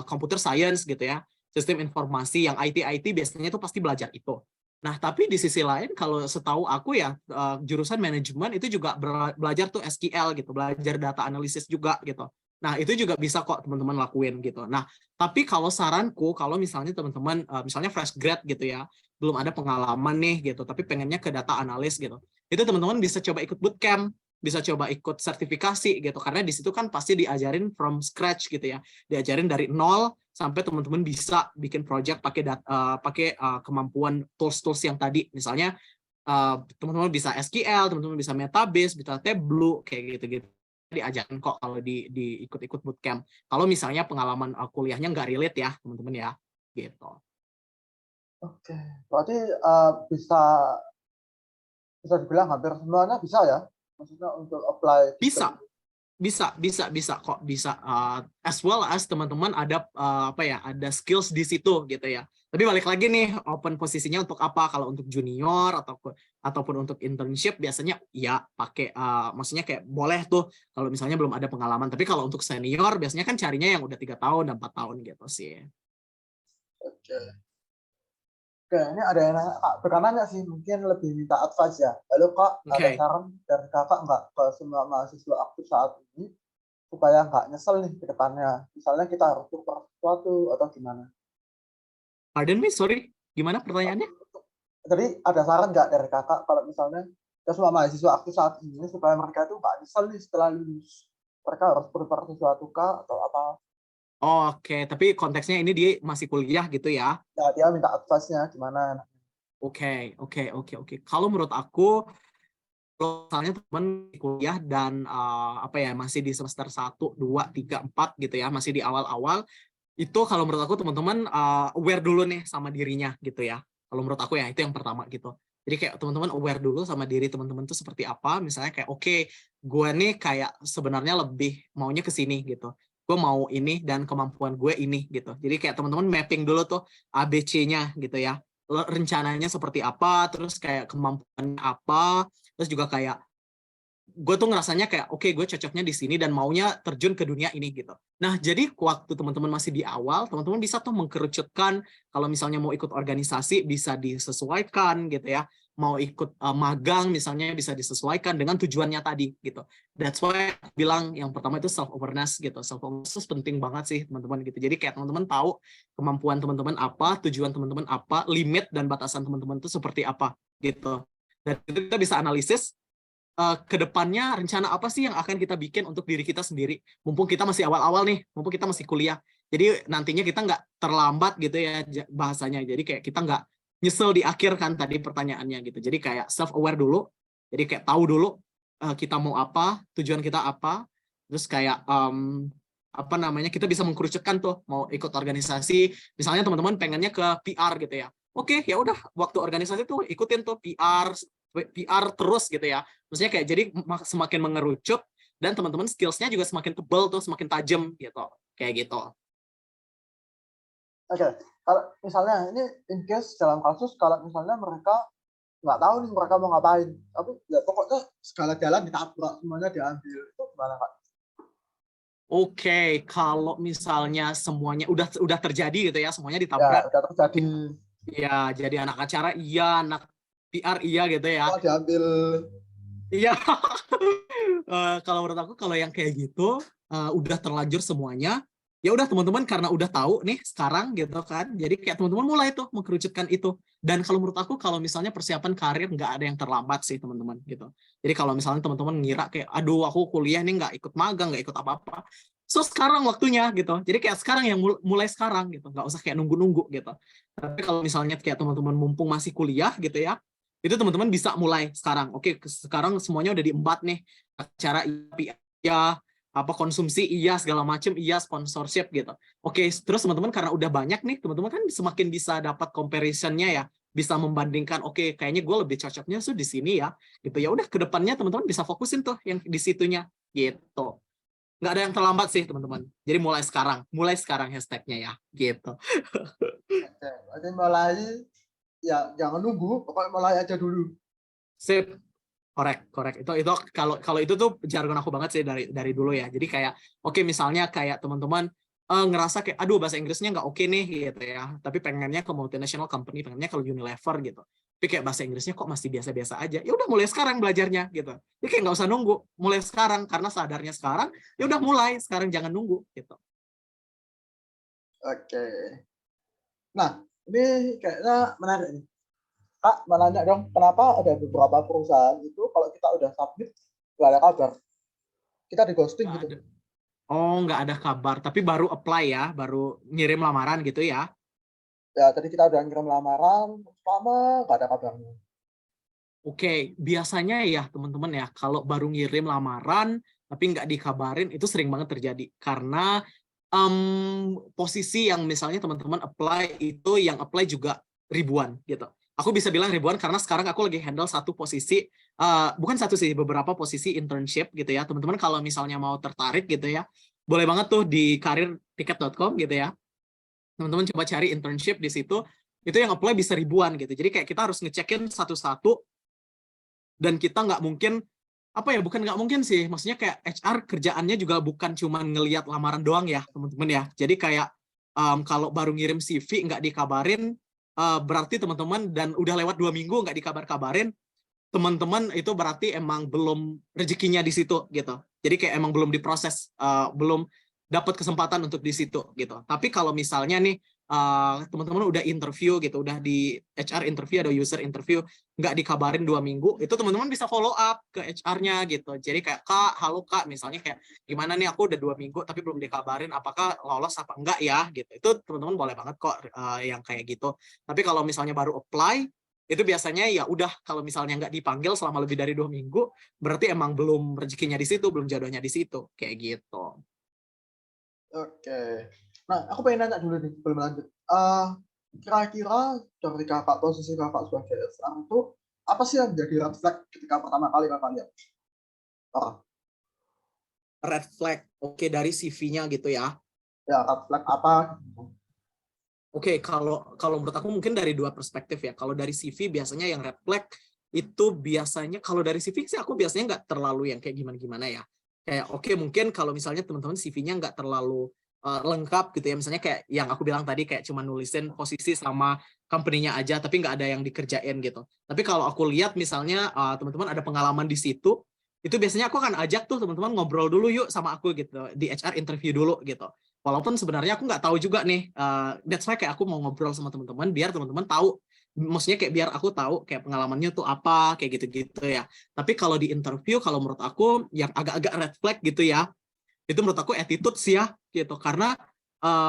S2: computer science gitu ya, sistem informasi yang IT biasanya itu pasti belajar itu. Nah, tapi di sisi lain kalau setahu aku ya jurusan manajemen itu juga belajar tuh SQL gitu, belajar data analisis juga gitu. Nah, itu juga bisa kok teman-teman lakuin gitu. Nah, tapi kalau saranku kalau misalnya teman-teman misalnya fresh grad gitu ya, belum ada pengalaman nih gitu, tapi pengennya ke data analis gitu. Itu teman-teman bisa coba ikut bootcamp, bisa coba ikut sertifikasi gitu karena di situ kan pasti diajarin from scratch gitu ya. Diajarin dari nol sampai teman-teman bisa bikin project pakai kemampuan tools-tools yang tadi misalnya teman-teman bisa SQL, teman-teman bisa Metabase, bisa Tableau kayak gitu-gitu diajarkan kok kalau di ikut-ikut bootcamp. Kalau misalnya pengalaman kuliahnya nggak relate ya teman-teman ya gitu.
S1: Oke, berarti bisa bisa dibilang hampir semuanya bisa ya, maksudnya untuk apply di job
S2: Bisa,
S1: ini.
S2: bisa kok bisa as well as teman-teman ada apa ya ada skills di situ gitu ya. Tapi balik lagi nih open posisinya untuk apa, kalau untuk junior ataupun untuk internship biasanya ya pakai maksudnya kayak boleh tuh kalau misalnya belum ada pengalaman, tapi kalau untuk senior biasanya kan carinya yang udah 3 tahun dan 4 tahun gitu sih.
S1: Oke. Oke, ini ada yang nanya, Kak, bukan nanya sih, mungkin lebih minta advice ya. Lalu Kak, ada
S2: Oke.
S1: saran dari Kakak nggak ke semua mahasiswa aktif saat ini supaya nggak nyesel nih ke depannya? Misalnya kita harus tukar sesuatu atau gimana?
S2: Pardon me, sorry, gimana pertanyaannya?
S1: Jadi ada saran nggak dari Kakak kalau misalnya ke semua mahasiswa aktif saat ini supaya mereka itu nggak nyesel nih setelah lulus? Mereka harus prepare sesuatu kah atau apa?
S2: Oke, tapi konteksnya ini dia masih kuliah gitu ya.
S1: Ya, dia minta advice-nya gimana?
S2: Oke. Kalau menurut aku, kalau misalnya teman kuliah dan apa ya masih di semester 1, 2, 3, 4 gitu ya, masih di awal-awal, itu kalau menurut aku teman-teman aware dulu nih sama dirinya gitu ya. Kalau menurut aku ya itu yang pertama gitu. Jadi kayak teman-teman aware dulu sama diri teman-teman tuh seperti apa. Misalnya kayak oke, gue nih kayak sebenarnya lebih maunya ke sini gitu. Gue mau ini dan kemampuan gue ini gitu. Jadi kayak teman-teman mapping dulu tuh ABC-nya gitu ya. Rencananya seperti apa, terus kayak kemampuan apa, terus juga kayak gue tuh ngerasanya kayak oke, gue cocoknya di sini dan maunya terjun ke dunia ini gitu. Nah jadi waktu teman-teman masih di awal, teman-teman bisa tuh mengkerucutkan kalau misalnya mau ikut organisasi bisa disesuaikan gitu ya, mau ikut magang misalnya bisa disesuaikan dengan tujuannya tadi gitu. That's why aku bilang yang pertama itu self awareness gitu. Self awareness itu penting banget sih teman-teman gitu. Jadi kayak teman-teman tahu kemampuan teman-teman apa, tujuan teman-teman apa, limit dan batasan teman-teman itu seperti apa gitu. Dan itu kita bisa analisis ke depannya rencana apa sih yang akan kita bikin untuk diri kita sendiri. Mumpung kita masih awal-awal nih, mumpung kita masih kuliah. Jadi nantinya kita nggak terlambat gitu ya bahasanya. Jadi kayak kita nggak nyesel di akhir kan tadi pertanyaannya gitu. Jadi kayak self-aware dulu. Jadi kayak tahu dulu kita mau apa, tujuan kita apa. Terus kayak apa namanya kita bisa mengkerucutkan tuh mau ikut organisasi. Misalnya teman-teman pengennya ke PR gitu ya. Oke, ya udah waktu organisasi tuh ikutin tuh PR terus gitu ya. Maksudnya kayak jadi semakin mengerucut dan teman-teman skills-nya juga semakin tebal tuh, semakin tajam gitu. Kayak gitu.
S1: Oke, kalau misalnya ini in case dalam kasus kalau misalnya mereka nggak tahu nih mereka mau ngapain, tapi ya pokoknya segala jalan ditabrak, semuanya diambil, itu gimana Kak?
S2: Oke, kalau misalnya semuanya udah terjadi gitu ya, semuanya
S1: Ya
S2: ditabrak.
S1: udah terjadi,
S2: Ya, jadi anak acara iya, anak PR iya gitu ya.
S1: semua diambil.
S2: Iya. Kalau menurut aku kalau yang kayak gitu udah terlanjur semuanya, ya udah teman-teman karena udah tahu nih sekarang gitu kan, jadi kayak teman-teman mulai tuh mengkerucutkan itu. Dan kalau menurut aku kalau misalnya persiapan karir nggak ada yang terlambat sih teman-teman gitu. Jadi kalau misalnya teman-teman ngira kayak aduh aku kuliah nih nggak ikut magang nggak ikut apa-apa, so sekarang waktunya gitu. Jadi kayak sekarang yang mulai sekarang gitu, nggak usah kayak nunggu-nunggu gitu. Tapi kalau misalnya kayak teman-teman mumpung masih kuliah gitu ya, itu teman-teman bisa mulai sekarang. Oke, sekarang semuanya udah diembat nih, acara iya, apa konsumsi iya, segala macam iya, sponsorship gitu. Oke, terus teman-teman karena udah banyak nih, teman-teman kan semakin bisa dapat comparison-nya ya, bisa membandingkan. Oke, kayaknya gue lebih cocoknya tuh di sini ya, gitu ya. Udah kedepannya teman-teman bisa fokusin tuh yang di situnya, gitu. Nggak ada yang terlambat sih teman-teman. Jadi mulai sekarang hashtagnya ya, gitu.
S1: Oke, berarti mulai ya jangan nunggu, pokoknya mulai aja dulu.
S2: Sip. Korek. Itu kalau kalau itu tuh jargon aku banget sih dari dulu ya. Jadi kayak oke misalnya kayak teman-teman ngerasa kayak aduh bahasa Inggrisnya nggak oke nih gitu ya. Tapi pengennya ke multinational company, pengennya ke Unilever gitu. Tapi kayak bahasa Inggrisnya kok masih biasa-biasa aja. Ya udah mulai sekarang belajarnya gitu. Jadi kayak nggak usah nunggu, mulai sekarang karena sadarnya sekarang. Ya udah mulai sekarang jangan nunggu gitu.
S1: Oke. Nah, ini kayaknya menarik nih. Kak, mau nanya dong, kenapa ada beberapa perusahaan itu kalau kita udah submit nggak ada kabar, kita di ghosting
S2: Nggak
S1: gitu.
S2: ada. Oh, nggak ada kabar. Tapi baru apply ya, baru ngirim lamaran gitu ya.
S1: Ya, tadi kita udah ngirim lamaran, lama nggak ada kabarnya.
S2: Oke, biasanya ya teman-teman ya, kalau baru ngirim lamaran tapi nggak dikabarin itu sering banget terjadi karena posisi yang misalnya teman-teman apply itu yang apply juga ribuan gitu. Aku bisa bilang ribuan karena sekarang aku lagi handle satu posisi, bukan satu sih, beberapa posisi internship gitu ya. Teman-teman kalau misalnya mau tertarik gitu ya, boleh banget tuh di karirtiket.com gitu ya. Teman-teman coba cari internship di situ, itu yang apply bisa ribuan gitu. Jadi kayak kita harus ngecekin satu-satu dan kita nggak mungkin apa ya bukan nggak mungkin sih maksudnya kayak HR kerjaannya juga bukan cuma ngelihat lamaran doang ya teman-teman ya jadi kayak kalau baru ngirim CV nggak dikabarin berarti teman-teman dan udah lewat 2 minggu nggak dikabar-kabarin teman-teman itu berarti emang belum rezekinya di situ gitu jadi kayak emang belum diproses belum dapat kesempatan untuk di situ gitu tapi kalau misalnya nih teman-teman udah interview gitu, udah di HR interview atau user interview, nggak dikabarin 2 minggu, itu teman-teman bisa follow up ke HR-nya gitu. Jadi kayak Kak, halo Kak, misalnya kayak gimana nih aku udah 2 minggu tapi belum dikabarin, apakah lolos apa enggak ya gitu. Itu teman-teman boleh banget kok yang kayak gitu. Tapi kalau misalnya baru apply, itu biasanya ya udah kalau misalnya nggak dipanggil selama lebih dari 2 minggu, berarti emang belum rezekinya di situ, belum jodohnya di situ, kayak gitu.
S1: Oke. Nah, aku pengen nanya dulu nih sebelum lanjut. Kira-kira dari kakak, posisi kakak sebagai SR itu apa sih yang menjadi red flag ketika pertama kali kakak lihat orang?
S2: Red flag, oke dari CV-nya gitu ya.
S1: Ya, red flag apa gitu.
S2: Oke, kalau kalau menurut aku mungkin dari dua perspektif ya. Kalau dari CV biasanya yang red flag itu biasanya kalau dari CV sih aku biasanya nggak terlalu yang kayak gimana-gimana ya. Kayak oke mungkin kalau misalnya teman-teman CV-nya nggak terlalu lengkap gitu ya. Misalnya kayak yang aku bilang tadi kayak cuma nulisin posisi sama company-nya aja tapi nggak ada yang dikerjain gitu. Tapi kalau aku lihat misalnya teman-teman ada pengalaman di situ, itu biasanya aku akan ajak tuh teman-teman ngobrol dulu yuk sama aku gitu di HR interview dulu gitu. Walaupun sebenarnya aku nggak tahu juga nih, that's why kayak aku mau ngobrol sama teman-teman biar teman-teman tahu, maksudnya kayak biar aku tahu kayak pengalamannya tuh apa kayak gitu-gitu ya. Tapi kalau di interview kalau menurut aku yang agak-agak red flag gitu ya, itu menurut aku attitude sih ya gitu karena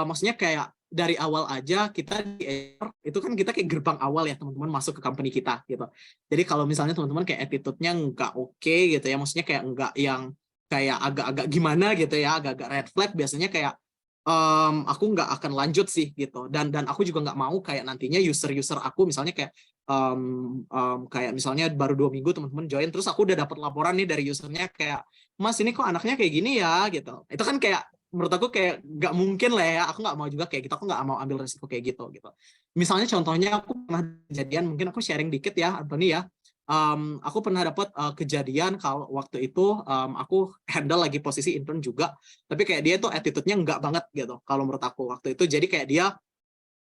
S2: maksudnya kayak dari awal aja kita di HR itu kan kita kayak gerbang awal ya teman-teman masuk ke company kita gitu. Jadi kalau misalnya teman-teman kayak attitude-nya nggak oke gitu ya, maksudnya kayak nggak yang kayak agak-agak gimana gitu ya, agak-agak red flag biasanya kayak aku nggak akan lanjut sih gitu dan aku juga nggak mau kayak nantinya user aku misalnya kayak kayak misalnya baru 2 minggu teman-teman join terus aku udah dapat laporan nih dari usernya kayak Mas ini kok anaknya kayak gini ya gitu itu kan kayak menurut aku kayak nggak mungkin lah ya, aku nggak mau juga kayak gitu, aku nggak mau ambil resiko kayak gitu. Misalnya contohnya aku pernah kejadian, mungkin aku sharing dikit ya Anthony ya. Aku pernah dapat kejadian kalau waktu itu aku handle lagi posisi intern juga, tapi kayak dia tuh attitude-nya nggak banget gitu kalau menurut aku waktu itu. Jadi kayak dia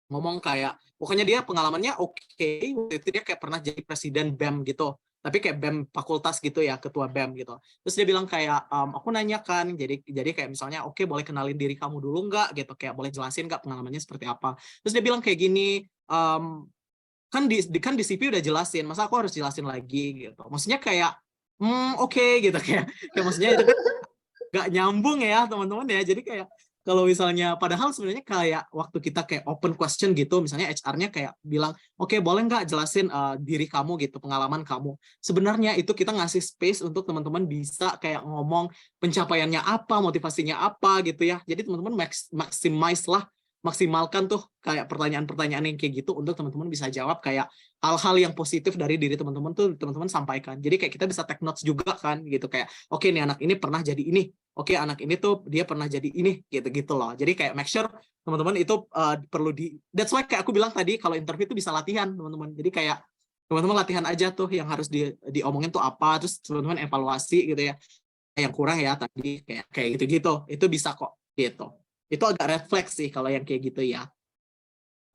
S2: ngomong kayak, pokoknya dia pengalamannya oke, waktu itu dia kayak pernah jadi presiden BEM gitu, tapi kayak BEM fakultas gitu ya, ketua BEM gitu. Terus dia bilang kayak, aku nanyakan, jadi kayak misalnya, oke, boleh kenalin diri kamu dulu nggak gitu, kayak boleh jelasin nggak pengalamannya seperti apa. Terus dia bilang kayak gini, kan di CV udah jelasin, masa aku harus jelasin lagi gitu. Maksudnya kayak, oke gitu, kayak maksudnya itu kan nggak nyambung ya teman-teman ya. Jadi kayak kalau misalnya padahal sebenarnya kayak waktu kita kayak open question gitu, misalnya HR-nya kayak bilang, oke, boleh nggak jelasin diri kamu gitu, pengalaman kamu. Sebenarnya itu kita ngasih space untuk teman-teman bisa kayak ngomong pencapaiannya apa, motivasinya apa gitu ya. Jadi teman-teman maksimalkan tuh kayak pertanyaan-pertanyaan yang kayak gitu untuk teman-teman bisa jawab kayak hal-hal yang positif dari diri teman-teman tuh teman-teman sampaikan. Jadi kayak kita bisa take notes juga kan gitu, kayak oke nih anak ini pernah jadi ini, oke anak ini tuh dia pernah jadi ini gitu-gitu loh. Jadi kayak make sure teman-teman itu perlu that's why kayak aku bilang tadi kalau interview itu bisa latihan teman-teman. Jadi kayak teman-teman latihan aja tuh yang harus diomongin tuh apa, terus teman-teman evaluasi gitu ya. Yang kurang ya tadi kayak gitu-gitu. Itu bisa kok gitu. Itu agak refleks sih kalau yang kayak gitu ya.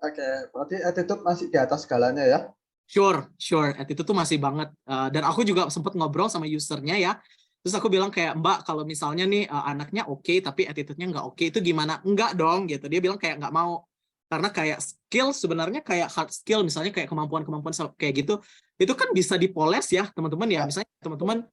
S1: Oke, berarti attitude masih di atas segalanya ya.
S2: Sure. Attitude tuh masih banget. Dan aku juga sempat ngobrol sama usernya ya. Terus aku bilang kayak, Mbak, kalau misalnya nih anaknya oke, tapi attitude-nya nggak oke, itu gimana? Enggak dong, gitu. Dia bilang kayak nggak mau. Karena kayak skill, sebenarnya kayak hard skill, misalnya kayak kemampuan-kemampuan kayak gitu, itu kan bisa dipoles ya, teman-teman ya. Misalnya teman-teman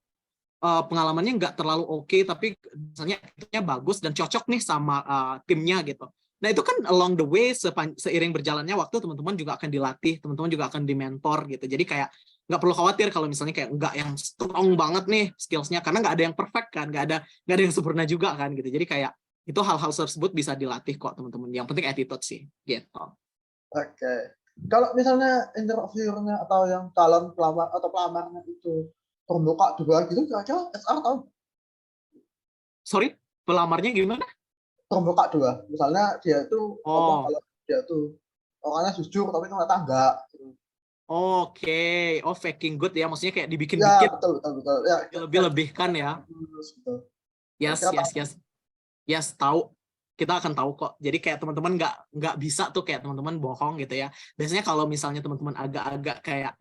S2: pengalamannya nggak terlalu oke, tapi misalnya attitude-nya bagus dan cocok nih sama timnya gitu. Nah itu kan along the way, seiring berjalannya waktu, teman-teman juga akan dilatih, teman-teman juga akan dimentor gitu. Jadi kayak nggak perlu khawatir kalau misalnya kayak nggak yang strong banget nih skillsnya, karena nggak ada yang perfect kan, nggak ada yang sempurna juga kan gitu. Jadi kayak itu hal-hal tersebut bisa dilatih kok teman-teman. Yang penting attitude sih gitu.
S1: Oke. Kalau misalnya interviewernya atau yang calon pelamar atau pelamarnya itu bermuka dua gitu, kira-kira HR tahu
S2: Sorry, pelamarnya gimana?
S1: bermuka dua. Misalnya dia itu ngomong
S2: Oh,
S1: kalau dia tuh orangnya jujur, tapi ternyata enggak.
S2: oke. Oh, faking good ya, maksudnya kayak
S1: Ya,
S2: dibikin-bikin,
S1: betul. Ya,
S2: lebih-lebihkan ya.
S1: betul.
S2: Yes,
S1: Kira-kira
S2: yes,
S1: tahu.
S2: yes. Yes, tahu. Kita akan tahu kok. Jadi kayak teman-teman nggak bisa tuh kayak teman-teman bohong gitu ya. Biasanya kalau misalnya teman-teman agak-agak kayak,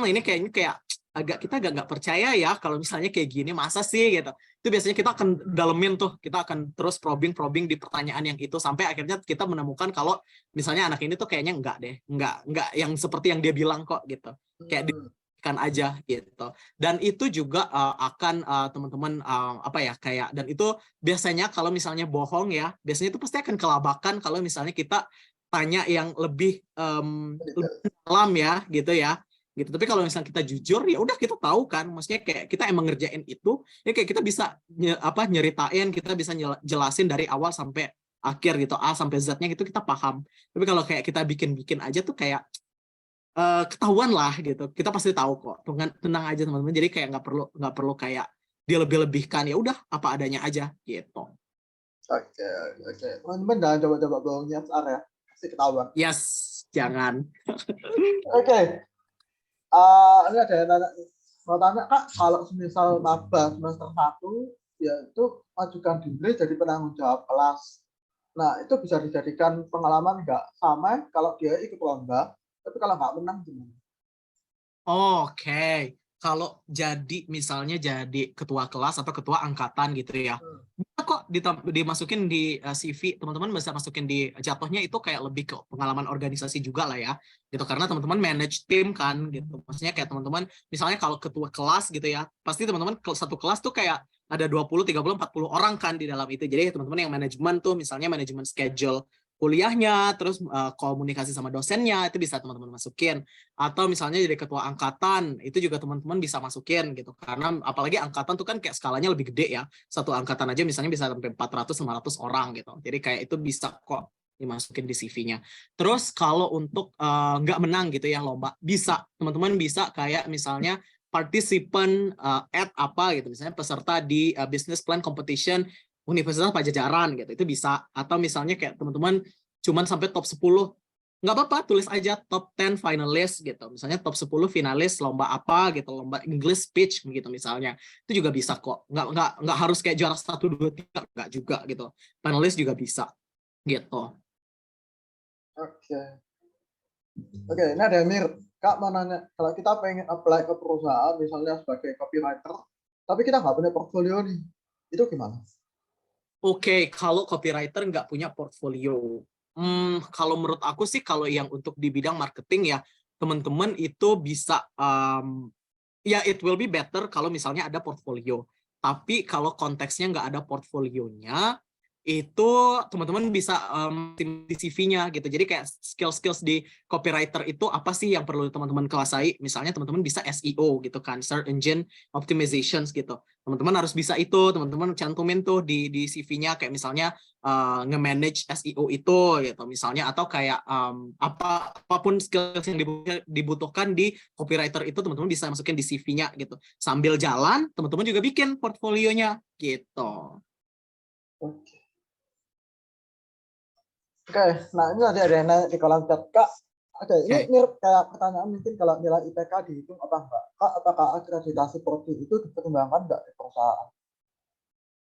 S2: ini kayaknya kayak kita agak nggak percaya ya kalau misalnya kayak gini, masa sih gitu. Itu biasanya kita akan dalemin tuh, kita akan terus probing di pertanyaan yang itu sampai akhirnya kita menemukan kalau misalnya anak ini tuh kayaknya enggak deh, enggak yang seperti yang dia bilang kok gitu. Kayak kan aja gitu. Dan itu juga akan teman-teman apa ya kayak, dan itu biasanya kalau misalnya bohong ya, biasanya itu pasti akan kelabakan kalau misalnya kita tanya yang lebih dalam ya gitu ya. Gitu. Tapi kalau misalnya kita jujur ya udah kita tahu kan, maksudnya kayak kita emang ngerjain itu, ya kayak kita bisa nyeritain, kita bisa jelasin dari awal sampai akhir gitu, A sampai Z-nya gitu kita paham. Tapi kalau kayak kita bikin-bikin aja tuh kayak ketahuan lah gitu. Kita pasti tahu kok. Tenang aja teman-teman. Jadi kayak nggak perlu kayak dia lebih-lebihkan, ya udah apa adanya aja gitu.
S1: Oke. Teman-teman jangan coba-coba bohongnya HR ya. Pasti ketahuan.
S2: Yes, jangan.
S1: Oke. Ini ada yang nanya, mau tanya Kak, kalau misal maba semester 1 ya itu ajukan diri jadi penanggung jawab kelas. Nah, itu bisa dijadikan pengalaman nggak? Sama kalau dia ikut lomba, tapi kalau nggak menang gimana?
S2: Oke. Kalau misalnya jadi ketua kelas atau ketua angkatan gitu ya, bisa kok dimasukin di CV, teman-teman bisa masukin di jatuhnya itu kayak lebih ke pengalaman organisasi juga lah ya, gitu. Karena teman-teman manage tim kan, gitu. Maksudnya kayak teman-teman, misalnya kalau ketua kelas gitu ya, pasti teman-teman satu kelas tuh kayak ada 20, 30, 40 orang kan di dalam itu. Jadi teman-teman yang manajemen tuh, misalnya manajemen schedule kuliahnya, terus komunikasi sama dosennya, itu bisa teman-teman masukin. Atau misalnya jadi ketua angkatan, itu juga teman-teman bisa masukin gitu. Karena apalagi angkatan tuh kan kayak skalanya lebih gede ya. Satu angkatan aja misalnya bisa sampai 400-500 orang gitu. Jadi kayak itu bisa kok dimasukin di CV-nya. Terus kalau untuk nggak menang gitu ya lomba, bisa. Teman-teman bisa kayak misalnya participant at apa gitu. Misalnya peserta di business plan competition Universitas Pajajaran gitu, itu bisa. Atau misalnya kayak teman-teman cuman sampai top 10, nggak apa-apa, tulis aja top 10 finalis gitu. Misalnya top 10 finalis lomba apa gitu, lomba English speech gitu misalnya. Itu juga bisa kok. Nggak harus kayak juara 1 2 3, nggak juga gitu. Finalis juga bisa gitu.
S1: Oke. Oke, ini ada yang mirip. Kak mau nanya, kalau kita pengen apply ke perusahaan, misalnya sebagai copywriter, tapi kita nggak punya portfolio nih, itu gimana?
S2: Oke, kalau copywriter nggak punya portfolio, kalau menurut aku sih kalau yang untuk di bidang marketing ya, teman-teman itu bisa, ya it will be better kalau misalnya ada portfolio. Tapi kalau konteksnya nggak ada portfolionya, itu teman-teman bisa di CV-nya gitu. Jadi kayak skills-skills di copywriter itu apa sih yang perlu teman-teman kuasai? Misalnya teman-teman bisa SEO gitu kan, Search Engine Optimizations gitu. Teman-teman harus bisa itu, teman-teman cantumin tuh di CV-nya kayak misalnya nge-manage SEO itu gitu misalnya, atau kayak apapun skills yang dibutuhkan di copywriter itu teman-teman bisa masukin di CV-nya gitu. Sambil jalan, teman-teman juga bikin portfolionya gitu.
S1: Oke. Oke, nah ini ada yang nanya di kolom chat, Kak. Oke, ini
S2: Oke.
S1: mirip kayak pertanyaan mungkin kalau nilai IPK dihitung apa enggak? Kak, apakah akreditasi prodi itu dipertimbangkan enggak di perusahaan?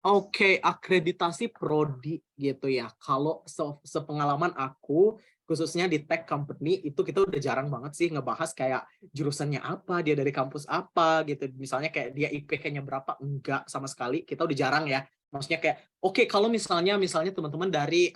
S2: Oke, akreditasi prodi gitu ya. Kalau sepengalaman aku, khususnya di tech company, itu kita udah jarang banget sih ngebahas kayak jurusannya apa, dia dari kampus apa gitu. Misalnya kayak dia IPK-nya berapa, enggak sama sekali. Kita udah jarang ya. Maksudnya kayak, oke, kalau misalnya teman-teman dari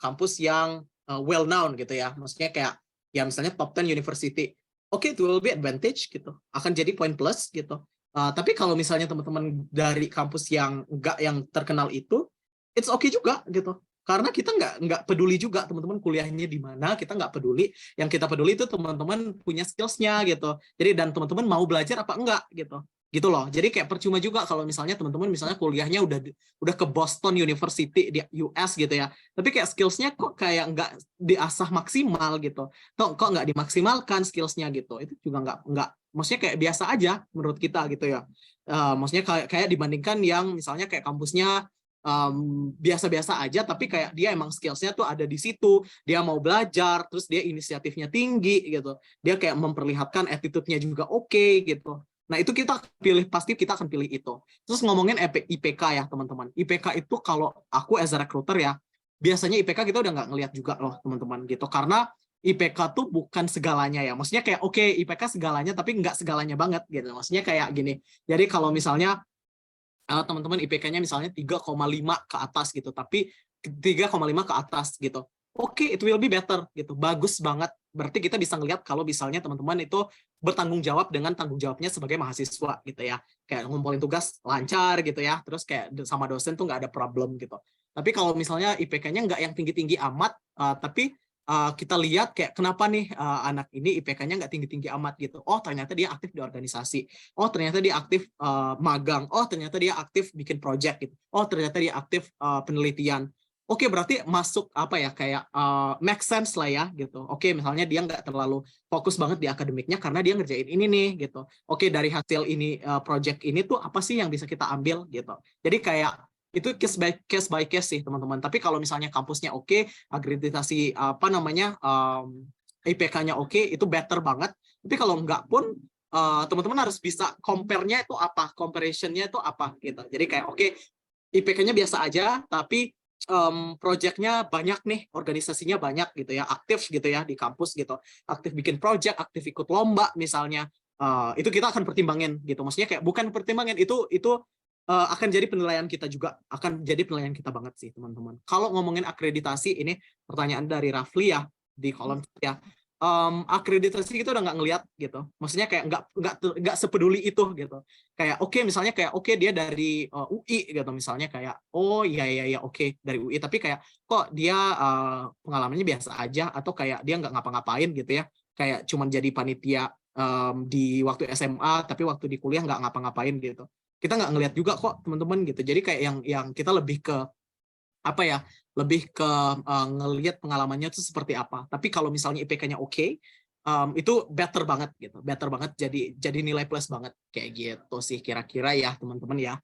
S2: kampus yang well known gitu ya. Maksudnya kayak, ya misalnya top 10 university. Oke, it will be advantage gitu. Akan jadi poin plus gitu. Tapi kalau misalnya teman-teman dari kampus yang enggak yang terkenal itu, it's okay juga gitu. Karena kita nggak peduli juga teman-teman kuliahnya di mana, kita nggak peduli. Yang kita peduli itu teman-teman punya skills-nya gitu. Jadi dan teman-teman mau belajar apa enggak gitu. Gitu loh. Jadi kayak percuma juga kalau misalnya teman-teman misalnya kuliahnya udah ke Boston University di US gitu ya. Tapi kayak skills-nya kok kayak nggak diasah maksimal gitu. Kok nggak dimaksimalkan skills-nya gitu. Itu juga nggak maksudnya kayak biasa aja menurut kita gitu ya. Maksudnya kayak dibandingkan yang misalnya kayak kampusnya biasa-biasa aja, tapi kayak dia emang skillsnya tuh ada di situ, dia mau belajar, terus dia inisiatifnya tinggi gitu, dia kayak memperlihatkan attitude-nya juga oke gitu. Nah itu pasti kita akan pilih itu. Terus ngomongin IPK ya teman-teman, IPK itu kalau aku as a recruiter ya, biasanya IPK kita udah nggak ngelihat juga loh teman-teman gitu, karena IPK tuh bukan segalanya ya. Maksudnya kayak oke, IPK segalanya tapi nggak segalanya banget gitu. Maksudnya kayak gini. Jadi kalau misalnya teman-teman IPK-nya misalnya 3,5 ke atas gitu, tapi 3,5 ke atas gitu. Oke, it will be better gitu. Bagus banget. Berarti kita bisa ngelihat kalau misalnya teman-teman itu bertanggung jawab dengan tanggung jawabnya sebagai mahasiswa gitu ya. Kayak ngumpulin tugas lancar gitu ya. Terus kayak sama dosen tuh nggak ada problem gitu. Tapi kalau misalnya IPK-nya nggak yang tinggi-tinggi amat, tapi kita lihat kayak kenapa nih anak ini IPK-nya nggak tinggi-tinggi amat gitu. Oh ternyata dia aktif di organisasi. Oh ternyata dia aktif magang. Oh ternyata dia aktif bikin project gitu. Oh ternyata dia aktif penelitian. Oke, berarti masuk apa ya kayak make sense lah ya gitu. Oke, misalnya dia nggak terlalu fokus banget di akademiknya karena dia ngerjain ini nih gitu. Oke, dari hasil ini project ini tuh apa sih yang bisa kita ambil gitu. Jadi kayak itu case by case sih teman-teman. Tapi kalau misalnya kampusnya oke, akreditasi apa namanya IPK-nya oke, itu better banget. Tapi kalau enggak pun teman-teman harus bisa compare-nya itu apa, comparison-nya itu apa gitu. Jadi kayak oke, IPK-nya biasa aja, tapi project-nya banyak nih, organisasinya banyak gitu ya, aktif gitu ya di kampus gitu, aktif bikin project, aktif ikut lomba misalnya. Itu kita akan pertimbangin gitu. Maksudnya kayak bukan pertimbangin, itu akan jadi penilaian kita juga, akan jadi penilaian kita banget sih teman-teman. Kalau ngomongin akreditasi, ini pertanyaan dari Rafli ya di kolom ya. Akreditasi kita udah nggak ngelihat gitu. Maksudnya kayak nggak sepeduli itu gitu. Kayak oke, misalnya kayak oke dia dari UI gitu misalnya, kayak oh iya iya iya oke dari UI, tapi kayak kok dia pengalamannya biasa aja, atau kayak dia nggak ngapa-ngapain gitu ya. Kayak cuman jadi panitia di waktu SMA, tapi waktu di kuliah nggak ngapa-ngapain gitu. Kita nggak ngelihat juga kok teman-teman gitu. Jadi kayak yang kita lebih ke apa ya, lebih ke ngelihat pengalamannya itu seperti apa. Tapi kalau misalnya IPK-nya oke, itu better banget gitu, better banget, jadi nilai plus banget kayak gitu sih kira-kira ya teman-teman ya.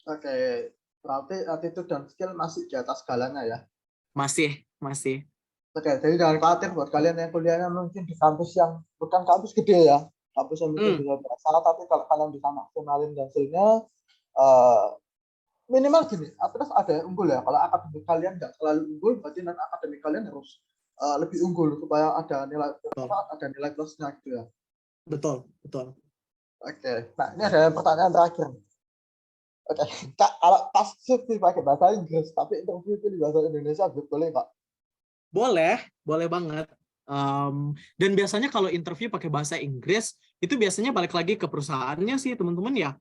S1: Oke, Berarti attitude dan skill masih di atas segalanya ya.
S2: Masih.
S1: Oke, jadi jangan khawatir buat kalian yang kuliahnya mungkin di kampus yang bukan kampus gede ya, kampus yang mungkin
S2: Hmm,
S1: bisa berasal, tapi kalau kalian bisa maksimalin hasilnya, eh, minimal gini, terus ada yang unggul ya. Kalau akademik kalian nggak terlalu unggul, berarti non akademik kalian harus lebih unggul supaya
S2: betul,
S1: ada nilai plusnya gitu ya.
S2: betul.
S1: Oke, nah ini ada pertanyaan terakhir. Oke, Kak, kalau pas shift pakai bahasa Inggris, tapi interview itu di bahasa Indonesia, boleh Kak?
S2: Boleh banget. Dan biasanya kalau interview pakai bahasa Inggris, itu biasanya balik lagi ke perusahaannya sih, teman-teman ya.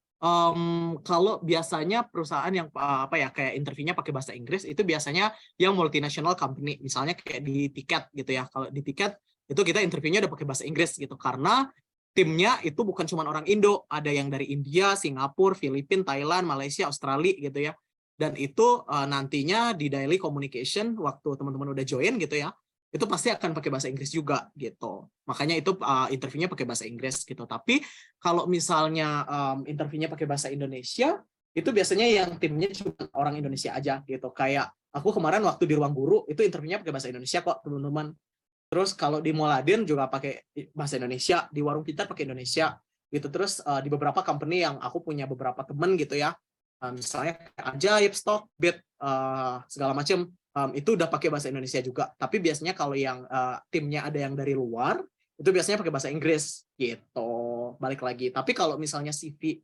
S2: Kalau biasanya perusahaan yang apa ya kayak interviewnya pakai bahasa Inggris, itu biasanya yang multinational company, misalnya kayak di tiket gitu ya. Kalau di tiket itu kita interviewnya udah pakai bahasa Inggris gitu, karena timnya itu bukan cuma orang Indo, ada yang dari India, Singapura, Filipina, Thailand, Malaysia, Australia gitu ya. Dan itu nantinya di daily communication waktu teman-teman udah join gitu ya, itu pasti akan pakai bahasa Inggris juga gitu. Makanya itu interviewnya pakai bahasa Inggris gitu. Tapi kalau misalnya interviewnya pakai bahasa Indonesia, itu biasanya yang timnya cuma orang Indonesia aja gitu. Kayak aku kemarin waktu di ruang guru itu interviewnya pakai bahasa Indonesia kok teman-teman. Terus kalau di Moladin juga pakai bahasa Indonesia, di Warung Pintar pakai Indonesia gitu. Terus di beberapa company yang aku punya beberapa temen gitu ya, misalnya Ajaib, Stockbit, segala macam, itu udah pakai bahasa Indonesia juga. Tapi biasanya kalau yang timnya ada yang dari luar, itu biasanya pakai bahasa Inggris gitu. Balik lagi. Tapi kalau misalnya CV,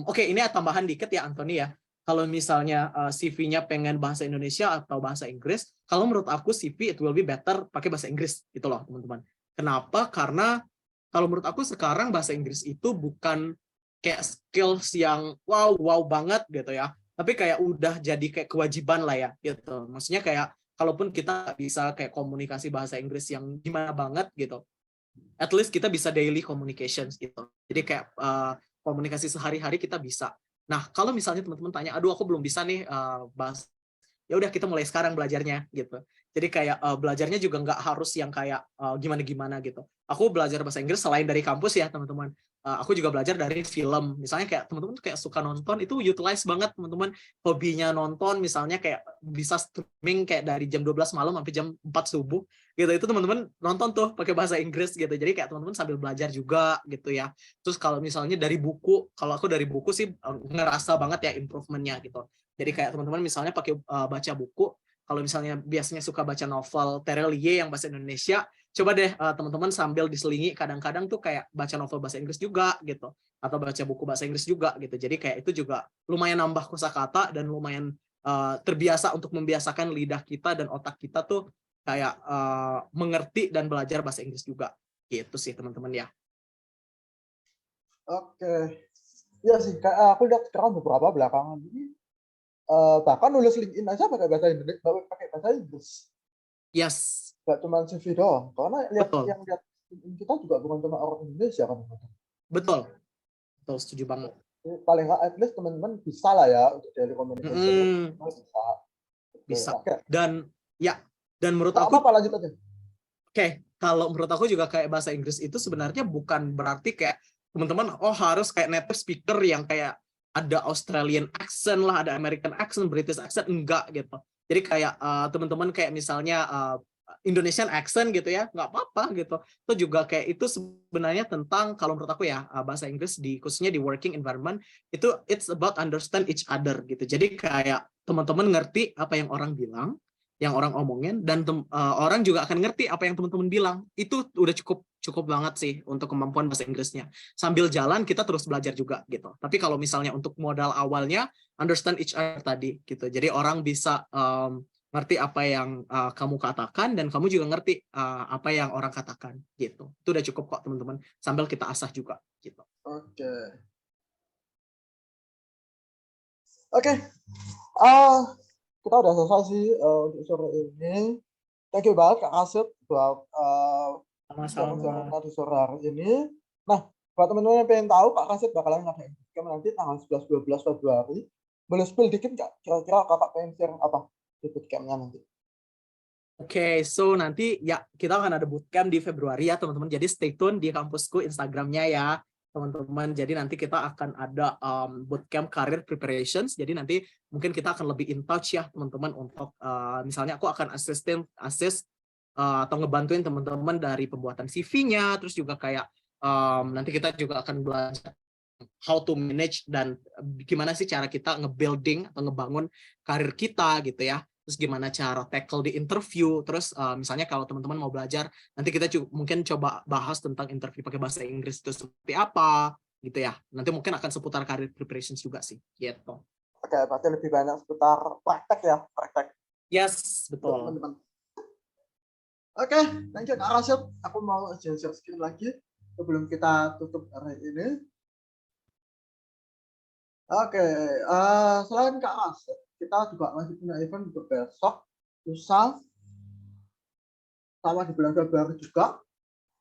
S2: oke, ini tambahan dikit ya Anthony ya. Kalau misalnya CV-nya pengen bahasa Indonesia atau bahasa Inggris, kalau menurut aku CV it will be better pakai bahasa Inggris gitu loh teman-teman. Kenapa? Karena kalau menurut aku sekarang bahasa Inggris itu bukan kayak skills yang wow banget gitu ya, tapi kayak udah jadi kayak kewajiban lah ya gitu. Maksudnya kayak kalaupun kita bisa kayak komunikasi bahasa Inggris yang gimana banget gitu, at least kita bisa daily communications gitu. Jadi kayak komunikasi sehari-hari kita bisa. Nah, kalau misalnya teman-teman tanya, aduh aku belum bisa nih bahas, ya udah kita mulai sekarang belajarnya gitu. Jadi kayak belajarnya juga nggak harus yang kayak gimana-gimana gitu. Aku belajar bahasa Inggris selain dari kampus ya teman-teman. Aku juga belajar dari film. Misalnya kayak teman-teman kayak suka nonton, itu utilize banget teman-teman hobinya nonton. Misalnya kayak bisa streaming kayak dari jam 12 malam sampai jam 4 subuh gitu. Itu teman-teman nonton tuh pakai bahasa Inggris gitu. Jadi kayak teman-teman sambil belajar juga gitu ya. Terus kalau misalnya dari buku, kalau aku dari buku sih ngerasa banget ya improvementnya gitu. Jadi kayak teman-teman misalnya pakai baca buku, kalau misalnya biasanya suka baca novel Terelie yang bahasa Indonesia, coba deh teman-teman sambil diselingi kadang-kadang tuh kayak baca novel bahasa Inggris juga gitu, atau baca buku bahasa Inggris juga gitu. Jadi kayak itu juga lumayan nambah kosakata dan lumayan terbiasa untuk membiasakan lidah kita dan otak kita tuh kayak mengerti dan belajar bahasa Inggris juga. Gitu sih teman-teman ya.
S1: Oke, ya sih, aku lihat sekarang beberapa belakangan ini bahkan nulis LinkedIn aja pakai bahasa Indonesia, pakai bahasa Inggris.
S2: Yes,
S1: Gak cuma CV doang, karena
S2: betul,
S1: yang lihat LinkedIn kita juga bukan cuma orang Indonesia kan.
S2: betul, betul, setuju banget.
S1: Paling nggak at least teman-teman bisa lah ya untuk daily communication itu
S2: Mm-mm.
S1: bisa. Oke,
S2: Bisa.
S1: oke.
S2: Dan ya, dan menurut
S1: Nggak
S2: aku,
S1: apa-apa, lanjut aja.
S2: oke, kalau menurut aku juga kayak bahasa Inggris itu sebenarnya bukan berarti kayak teman-teman oh harus kayak native speaker yang kayak ada Australian accent lah, ada American accent, British accent, enggak gitu. Jadi kayak teman-teman kayak misalnya Indonesian accent gitu ya, nggak apa-apa gitu. Itu juga kayak itu sebenarnya tentang kalau menurut aku ya bahasa Inggris di khususnya di working environment itu it's about understand each other gitu. Jadi kayak teman-teman ngerti apa yang orang bilang, yang orang omongin, dan orang juga akan ngerti apa yang teman-teman bilang. Itu udah cukup banget sih untuk kemampuan bahasa Inggrisnya. Sambil jalan kita terus belajar juga gitu. Tapi kalau misalnya untuk modal awalnya understand each other tadi gitu. Jadi orang bisa ngerti apa yang kamu katakan dan kamu juga ngerti apa yang orang katakan gitu. Itu udah cukup kok teman-teman. Sambil kita asah juga gitu.
S1: Oke. Oke. Ah, kita udah selesai sih untuk sore ini. Thank you banget Kak Asep buat
S2: Sama-sama.
S1: sharing-sharing di sore hari ini. Nah, buat teman-teman yang pengen tahu Kak Asep bakalan ngadain bootcamp nanti tanggal 11-12 Februari. Boleh spill dikit nggak? Kira-kira kakak pengen share apa di bootcampnya nanti?
S2: Oke, so nanti ya kita akan ada bootcamp di Februari ya teman-teman. Jadi stay tune di kampusku Instagramnya ya. teman-teman. Jadi nanti kita akan ada bootcamp career preparations. Jadi nanti mungkin kita akan lebih in touch ya teman-teman untuk misalnya aku akan assist atau ngebantuin teman-teman dari pembuatan CV-nya, terus juga kayak nanti kita juga akan belajar how to manage dan gimana sih cara kita nge-building atau ngebangun karir kita gitu ya. Terus gimana cara tackle di interview, terus misalnya kalau teman-teman mau belajar, nanti kita mungkin coba bahas tentang interview pakai bahasa Inggris itu seperti apa, gitu ya. Nanti mungkin akan seputar career preparations juga sih, gitu.
S1: Oke, berarti lebih banyak seputar praktek ya, praktek.
S2: Yes, betul.
S1: Teman-teman. Oke, lanjut Kak Rashid. Aku mau share screen lagi sebelum kita tutup hari ini. Oke, selain Kak Rashid, kita juga masih punya event untuk besok, lusa, sama di bulan Februari juga.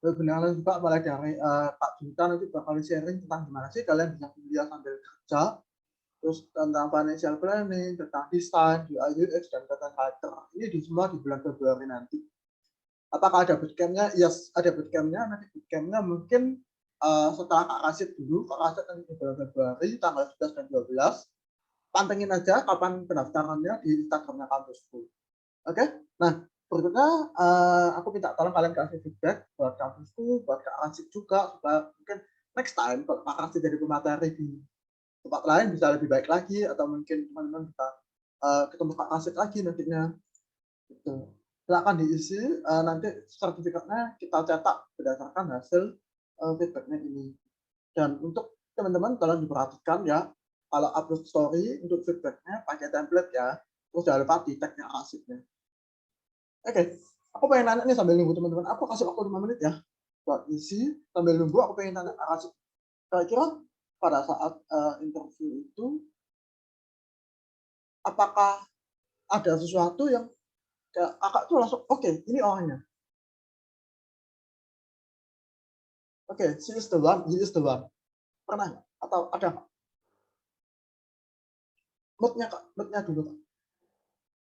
S1: Webinar juga mulai dari Kak Junta nanti bakal sharing tentang gimana sih kalian bisa kuliah sambil kerja, terus tentang financial planning, tentang desain, UI UX, dan data writer. Ini semua di bulan Februari nanti. Apakah ada bootcampnya? Yes, ada bootcampnya. Nanti bootcampnya mungkin setelah Kak Rashid dulu. Kak Rashid nanti di bulan Februari, tanggal 11 dan 12. Pantengin aja kapan pendaftarannya di Instagramnya kampusku. Oke, nah berikutnya aku minta tolong kalian kasih feedback buat kampusku, buat Kak Rashid juga, supaya mungkin next time kalau Kak Rashid jadi pemateri di tempat lain bisa lebih baik lagi, atau mungkin teman-teman bisa ketemu Kak Rashid lagi nantinya. Gitu. Silakan diisi, nanti sertifikatnya kita cetak berdasarkan hasil feedbacknya ini. Dan untuk teman-teman tolong diperhatikan ya, kalau upload story untuk feedbacknya pakai template ya, terus jangan lupa di tag-nya Rashidnya. Oke, aku pengen nanya nih sambil nunggu teman-teman. Aku kasih waktu 5 menit ya buat isi. Sambil nunggu aku pengen tanya Rashid. Kira-kira pada saat interview itu, apakah ada sesuatu yang kayak kakak tuh langsung oke, ini orangnya. Oke, she is the one, he is the one. Pernah nggak? Atau ada nggak? Moodnya Kak, moodnya dulu Kak.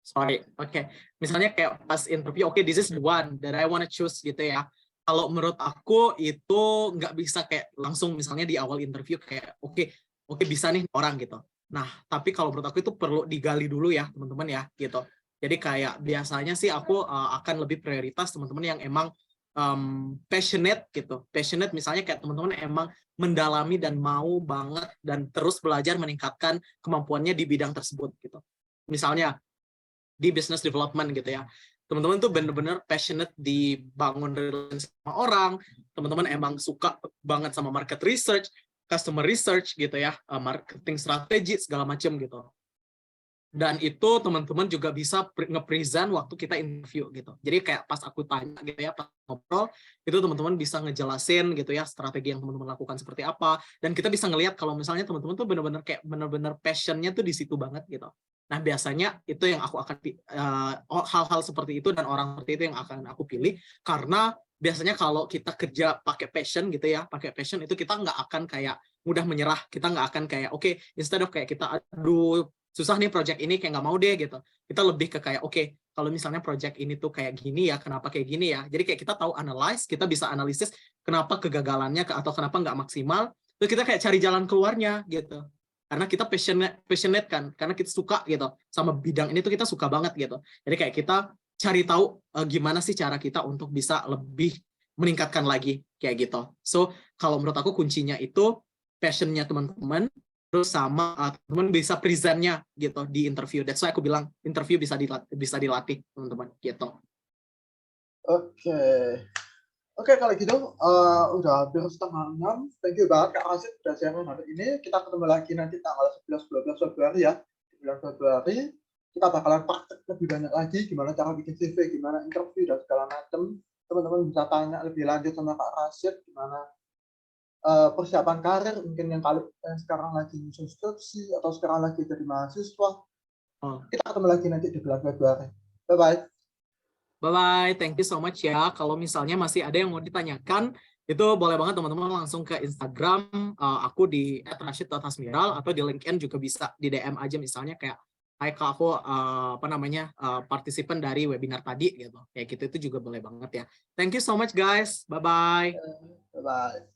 S2: Sorry, oke. Misalnya kayak pas interview, oke, this is the one that I wanna choose gitu ya. Kalau menurut aku itu nggak bisa kayak langsung misalnya di awal interview kayak oke bisa nih orang gitu. Nah, tapi kalau menurut aku itu perlu digali dulu ya teman-teman ya gitu. Jadi kayak biasanya sih aku akan lebih prioritas teman-teman yang emang passionate gitu. Passionate misalnya kayak teman-teman emang mendalami dan mau banget dan terus belajar meningkatkan kemampuannya di bidang tersebut gitu. Misalnya di business development gitu ya. Teman-teman tuh bener-bener passionate di bangun relasi sama orang, teman-teman emang suka banget sama market research, customer research gitu ya, marketing strategi segala macam gitu. Dan itu teman-teman juga bisa nge-present waktu kita interview gitu. Jadi kayak pas aku tanya gitu ya, pas ngobrol, itu teman-teman bisa ngejelasin gitu ya strategi yang teman-teman lakukan seperti apa. Dan kita bisa ngelihat kalau misalnya teman-teman tuh benar-benar kayak benar-benar passionnya tuh di situ banget gitu. Nah biasanya itu yang aku akan hal-hal seperti itu dan orang seperti itu yang akan aku pilih, karena biasanya kalau kita kerja pakai passion gitu ya, pakai passion itu kita nggak akan kayak mudah menyerah. Kita nggak akan kayak instead of kayak kita aduh susah nih project ini kayak nggak mau deh gitu. Kita lebih ke kayak kalau misalnya project ini tuh kayak gini ya, kenapa kayak gini ya. Jadi kayak kita tahu analyze, kita bisa analisis kenapa kegagalannya atau kenapa nggak maksimal. Terus kita kayak cari jalan keluarnya gitu. Karena kita passionate kan, karena kita suka gitu sama bidang ini tuh kita suka banget gitu. Jadi kayak kita cari tahu gimana sih cara kita untuk bisa lebih meningkatkan lagi kayak gitu. So kalau menurut aku kuncinya itu passionnya teman-teman, terus sama teman bisa presentnya gitu di interview. That's why aku bilang interview bisa dilatih teman-teman gitu.
S1: Oke, kalau gitu udah hampir setengah 6. Thank you banget Kak Rashid udah sharing hari ini. Kita ketemu lagi nanti tanggal 11-12 Februari ya. Di bulan Februari kita bakalan praktek lebih banyak lagi gimana cara bikin CV, gimana interview dan segala macam. Teman-teman bisa tanya lebih lanjut sama Kak Rashid gimana persiapan karir, mungkin yang sekarang lagi nyusun skripsi atau sekarang lagi jadi mahasiswa. Kita ketemu lagi nanti di bulan Februari. Bye-bye.
S2: Bye-bye, thank you so much ya. Kalau misalnya masih ada yang mau ditanyakan, itu boleh banget teman-teman langsung ke Instagram aku di @rashid.hasmiral, atau di LinkedIn juga bisa di DM aja misalnya kayak hai Kak, aku partisipan dari webinar tadi gitu. Kayak gitu itu juga boleh banget ya. Thank you so much guys. Bye-bye.
S1: Bye-bye.